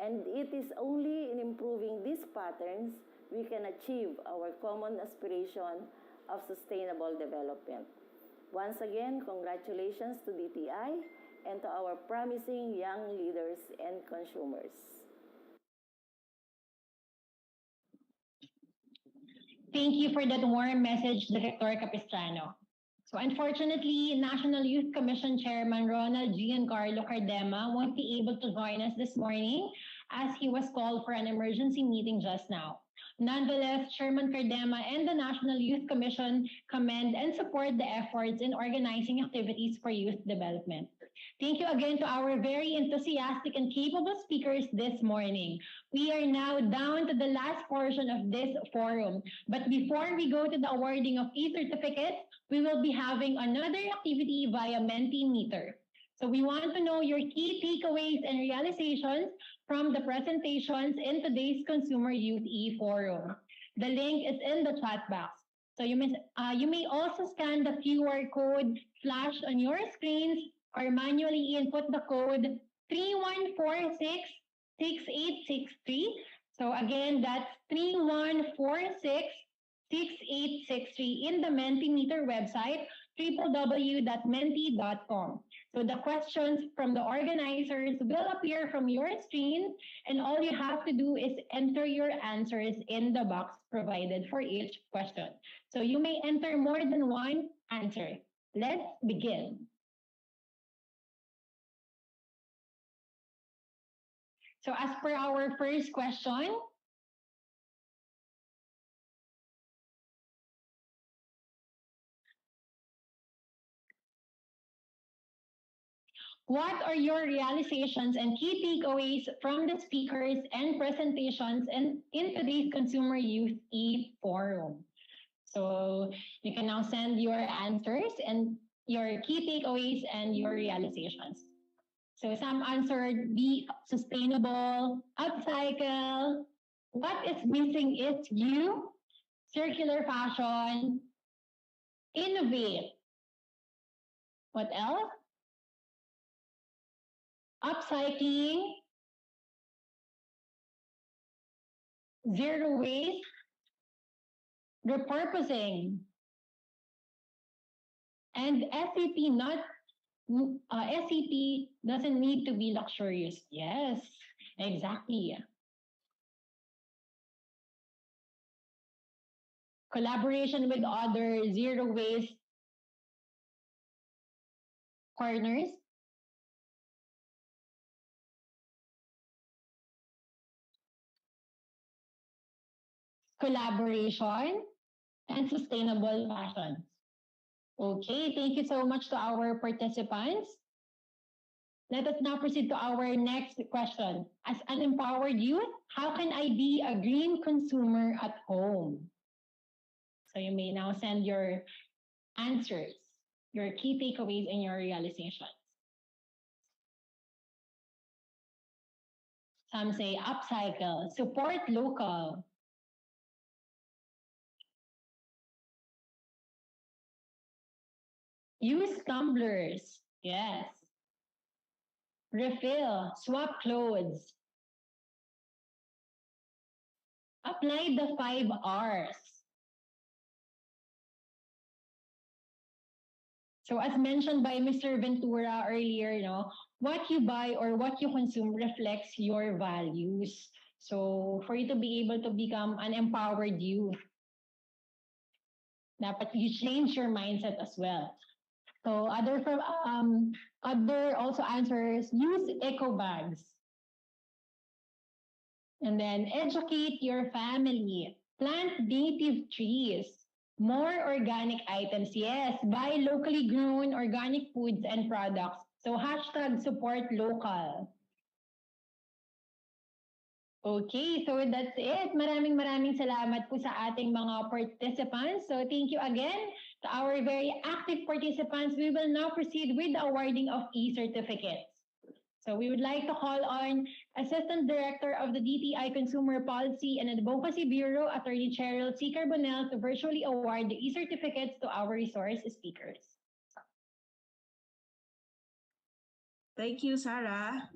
And it is only in improving these patterns we can achieve our common aspiration of sustainable development. Once again, congratulations to DTI and to our promising young leaders and consumers. Thank you for that warm message, Director Capistrano. So unfortunately, National Youth Commission Chairman Ronald Giancarlo Cardema won't be able to join us this morning as he was called for an emergency meeting just now. Nonetheless, Chairman Cardema and the National Youth Commission commend and support the efforts in organizing activities for youth development. Thank you again to our very enthusiastic and capable speakers this morning. We are now down to the last portion of this forum. But before we go to the awarding of e-certificates, we will be having another activity via Mentimeter. So we want to know your key takeaways and realizations from the presentations in today's Consumer Youthe Forum. The link is in the chat box. So you may also scan the QR code flashed on your screens or manually input the code 31466863. So again, that's 31466863 in the Mentimeter website www.menti.com. So the questions from the organizers will appear from your screen, and all you have to do is enter your answers in the box provided for each question. So you may enter more than one answer. Let's begin. So as per our first question, what are your realizations and key takeaways from the speakers and presentations in today's Consumer Youth e-forum? So you can now send your answers and your key takeaways and your realizations. So some answered be sustainable, upcycle. What is missing is you, circular fashion, innovate. What else? Upcycling, zero waste, repurposing, and SCP not SCP doesn't need to be luxurious. Yes, exactly. Collaboration with other zero waste partners. Collaboration and sustainable fashion. Okay, thank you so much to our participants. Let us now proceed to our next question. As an empowered youth, how can I be a green consumer at home? So you may now send your answers, your key takeaways, and your realizations. Some say upcycle, support local. Use tumblers, yes. Refill, swap clothes. Apply the 5 Rs. So as mentioned by Mr. Ventura earlier, what you buy or what you consume reflects your values. So for you to be able to become an empowered youth, dapat you change your mindset as well. So other also answers, use eco bags. And then educate your family. Plant native trees. More organic items. Yes, buy locally grown organic foods and products. So hashtag support local. Okay, so that's it. Maraming salamat po sa ating mga participants. So thank you again to our very active participants. We will now proceed with the awarding of e-certificates. So we would like to call on Assistant Director of the DTI Consumer Policy and Advocacy Bureau, Attorney Cheryl C. Carbonell, to virtually award the e-certificates to our resource speakers. Thank you, Sarah.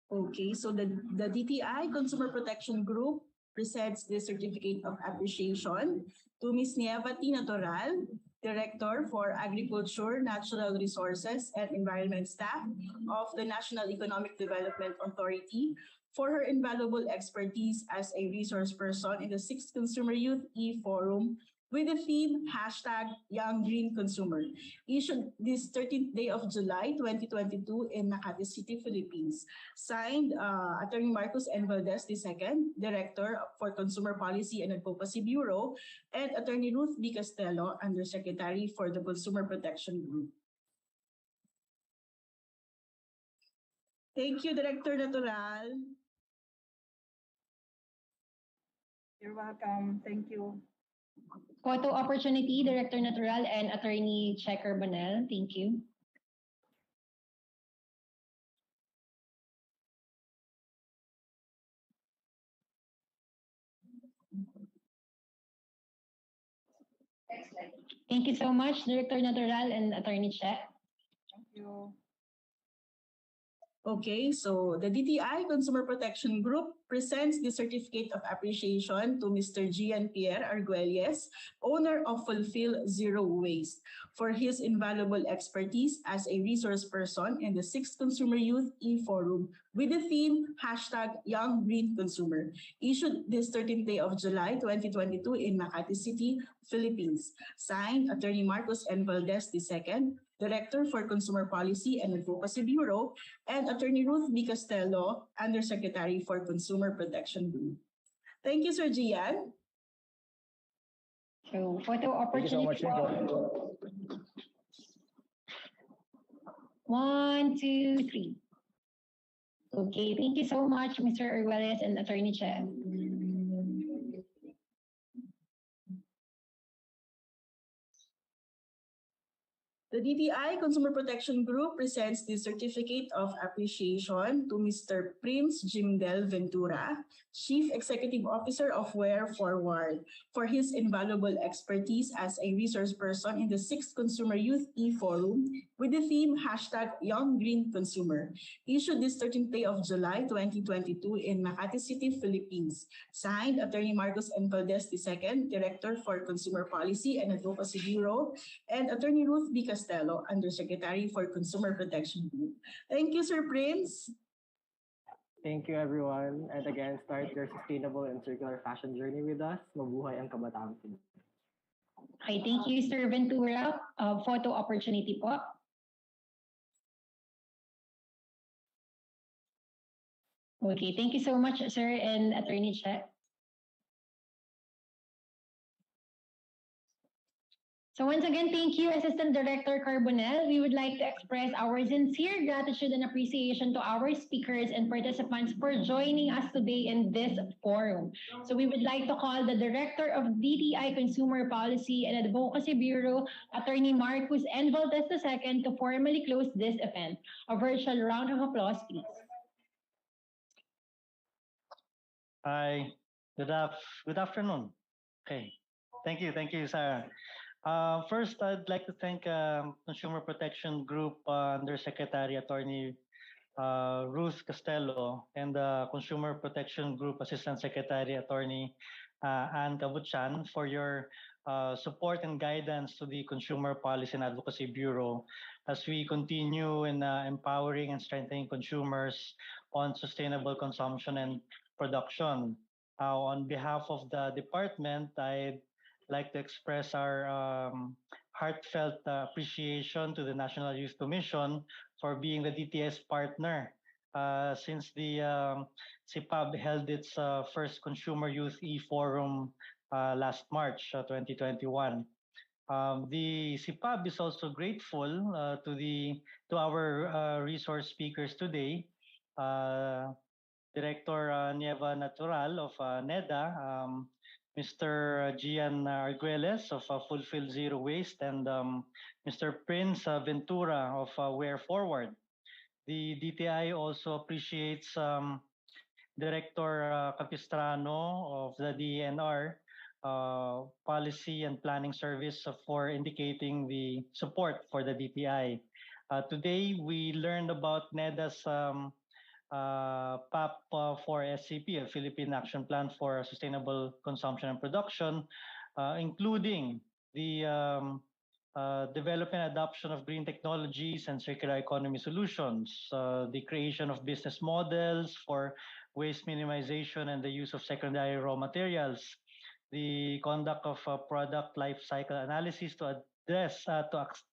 Okay, so the DTI Consumer Protection Group presents the certificate of appreciation to Ms. Nieva T. Natural, Director for Agriculture, Natural Resources, and Environment Staff of the National Economic Development Authority for her invaluable expertise as a resource person in the 6th Consumer Youth e-forum with the theme #Young Green Consumer, issued this 13th day of July 2022 in Makati City, Philippines. Signed, Attorney Marcos N. Valdez II, Director for Consumer Policy and Advocacy Bureau, and Attorney Ruth B. Castello, Undersecretary for the Consumer Protection Group. Thank you, Director Natural. You're welcome. Thank you. Photo opportunity, Director Natural and Attorney Checker Bonel. Thank you. Thank you so much, Director Natural and Attorney Che. Thank you. Okay, so the DTI Consumer Protection Group presents the Certificate of Appreciation to Mr. Gian Pierre Arguelles, owner of Fulfill Zero Waste, for his invaluable expertise as a resource person in the 6th Consumer Youth e-Forum with the theme #Young Green Consumer, issued this 13th day of July 2022 in Makati City, Philippines. Signed, Attorney Marcos N. Valdez II, Director for Consumer Policy and Advocacy Bureau, and Attorney Ruth B. Castello, Undersecretary for Consumer Protection Group. Thank you, Sir Gian. So, photo Thank you so opportunity. much, Nico. 1, 2, 3. Okay, thank you so much, Mr. Arguelles and Attorney Che. The DTI Consumer Protection Group presents the Certificate of Appreciation to Mr. Prince Jimdel Ventura, Chief Executive Officer of Ware Forward, for his invaluable expertise as a resource person in the 6th Consumer Youth e-Forum with the theme #Young Green Consumer, issued this 13th day of July 2022 in Makati City, Philippines. Signed, Attorney Marcos N. Valdez II, Director for Consumer Policy and Advocacy Bureau, and Attorney Ruth B. Castello, Undersecretary for Consumer Protection Group. Thank you, Sir Prince. Thank you, everyone. And again, start your sustainable and circular fashion journey with us. Mabuhay ang kabataang Pinoy. Okay, thank you, Sir Ventura. Photo opportunity po. Okay, thank you so much, Sir and Attorney Che. So once again, thank you, Assistant Director Carbonell. We would like to express our sincere gratitude and appreciation to our speakers and participants for joining us today in this forum. So we would like to call the Director of DTI Consumer Policy and Advocacy Bureau, Attorney Marcos N. Valdez II, to formally close this event. A virtual round of applause, please. Hi, good afternoon. Okay, thank you, Sarah. First, I'd like to thank Consumer Protection Group Undersecretary Attorney Ruth Castello and Consumer Protection Group Assistant Secretary Attorney Ann Cabuchan for your support and guidance to the Consumer Policy and Advocacy Bureau as we continue in empowering and strengthening consumers on sustainable consumption and production. On behalf of the department, I'd like to express our heartfelt appreciation to the National Youth Commission for being the DTS partner since the CPAB held its first Consumer Youth e-Forum last March 2021. The CPAB is also grateful to our resource speakers today, Director Nieva Natural of NEDA, Mr. Gian Arguelles of Fulfill Zero Waste, and Mr. Prince Ventura of Ware Forward. The DTI also appreciates Director Capistrano of the DENR Policy and Planning Service for indicating the support for the DTI. Today, we learned about NEDA's PAP for SCP, a Philippine Action Plan for Sustainable Consumption and Production, including the development and adoption of green technologies and circular economy solutions, the creation of business models for waste minimization and the use of secondary raw materials, the conduct of product life cycle analysis to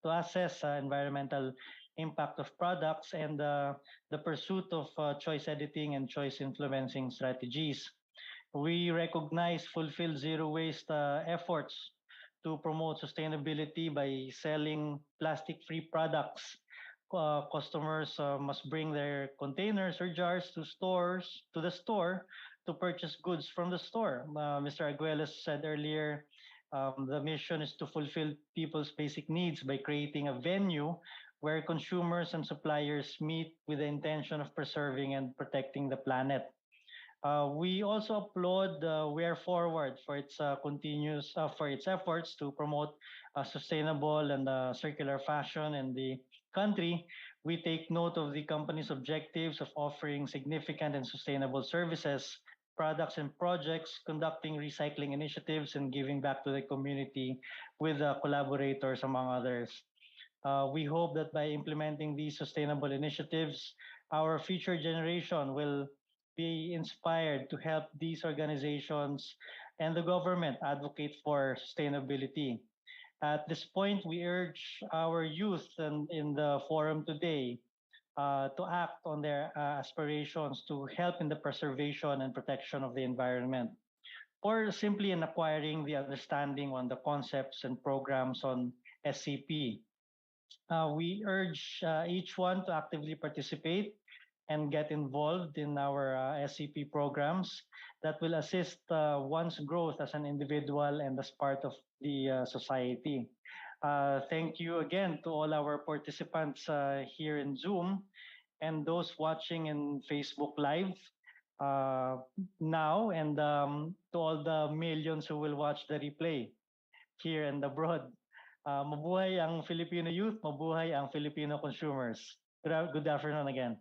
assess environmental impact of products, and the pursuit of choice editing and choice influencing strategies. We recognize Fulfill Zero Waste efforts to promote sustainability by selling plastic-free products. Customers must bring their containers or jars to the store to purchase goods from the store. Mr. Arguelles said earlier, the mission is to fulfill people's basic needs by creating a venue where consumers and suppliers meet with the intention of preserving and protecting the planet. We also applaud Wear Forward for its efforts to promote sustainable and circular fashion in the country. We take note of the company's objectives of offering significant and sustainable services, products, and projects, conducting recycling initiatives, and giving back to the community with collaborators, among others. We hope that by implementing these sustainable initiatives, our future generation will be inspired to help these organizations and the government advocate for sustainability. At this point, we urge our youth in the forum today to act on their aspirations to help in the preservation and protection of the environment, or simply in acquiring the understanding on the concepts and programs on SCP. We urge each one to actively participate and get involved in our SCP programs that will assist one's growth as an individual and as part of the society. Thank you again to all our participants here in Zoom and those watching in Facebook Live now, and to all the millions who will watch the replay here and abroad. Mabuhay ang Filipino youth, mabuhay ang Filipino consumers. Good afternoon again.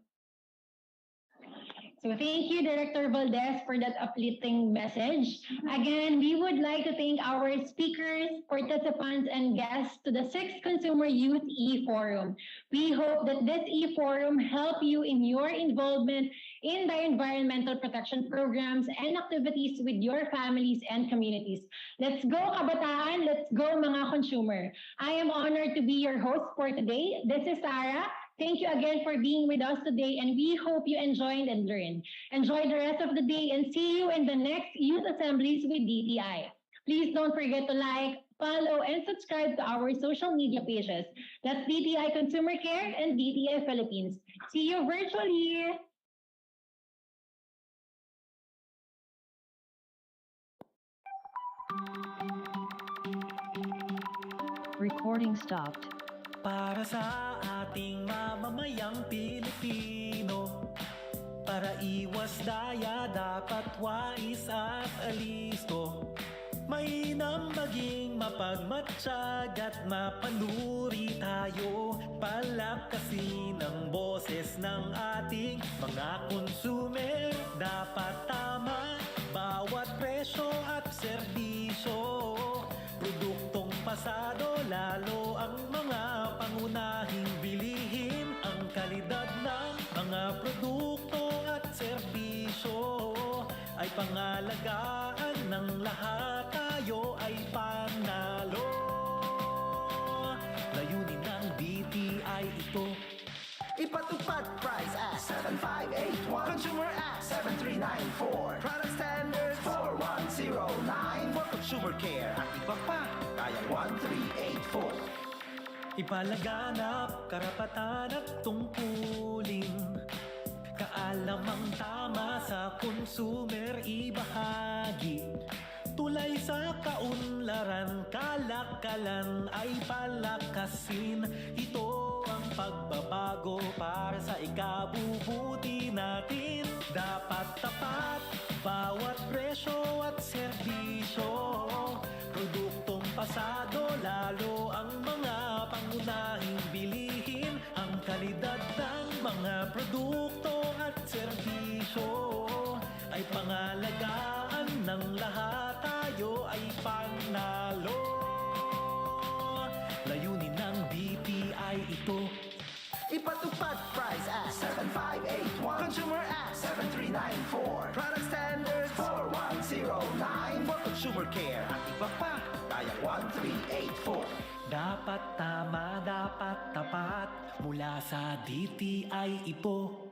So thank you, Director Valdez, for that uplifting message. Again, we would like to thank our speakers, participants, and guests to the 6th Consumer Youth E-Forum. We hope that this E-Forum help you in your involvement in the environmental protection programs and activities with your families and communities. Let's go, kabataan! Let's go, mga consumer! I am honored to be your host for today. This is Sarah. Thank you again for being with us today, and we hope you enjoyed and learned. Enjoy the rest of the day and see you in the next youth assemblies with DTI. Please don't forget to like, follow, and subscribe to our social media pages. That's DTI Consumer Care and DTI Philippines. See you virtually! Recording stopped. Para sa ating mamamayang Pilipino, para iwas daya dapat wais at alisto. Mainam maging mapagmatsyag at mapanuri tayo, palakasin ang boses ng ating mga consumer. Dapat tama bawat presyo at serbisyo, produktong pasado lalo ang mga pangunahing bilihin. Ang kalidad ng mga produkto at serbisyo ay pangalagaan ng lahat, tayo ay panalo. Layunin ng DTI ito, ipatupad Price Act 7581, Consumer Act 7394, Product Standards 4109, for Consumer Care at iba pa, kayang 1384. Ipalaganap karapatan at tungkulin, kaalamang tama sa consumer ibahagi. Tulay sa kaunlaran, kalakalan ay palakasin. Ito ang pagbabago para sa ikabubuti natin. Dapat tapat bawat presyo at serbisyo, produktong pasado lalo ang mga pangunahing bilihin. Ang kalidad ng mga produkto at serbisyo ay pangalagaan ng lahat, tayo ay panalo. Layunin ng DTI ito, ipatupad Price Act 7581, Consumer Act 7394, Product Standards 4109, for Consumer Care at iba pa, kayang 1384. dapat tama, dapat tapat, mula sa DTI ito.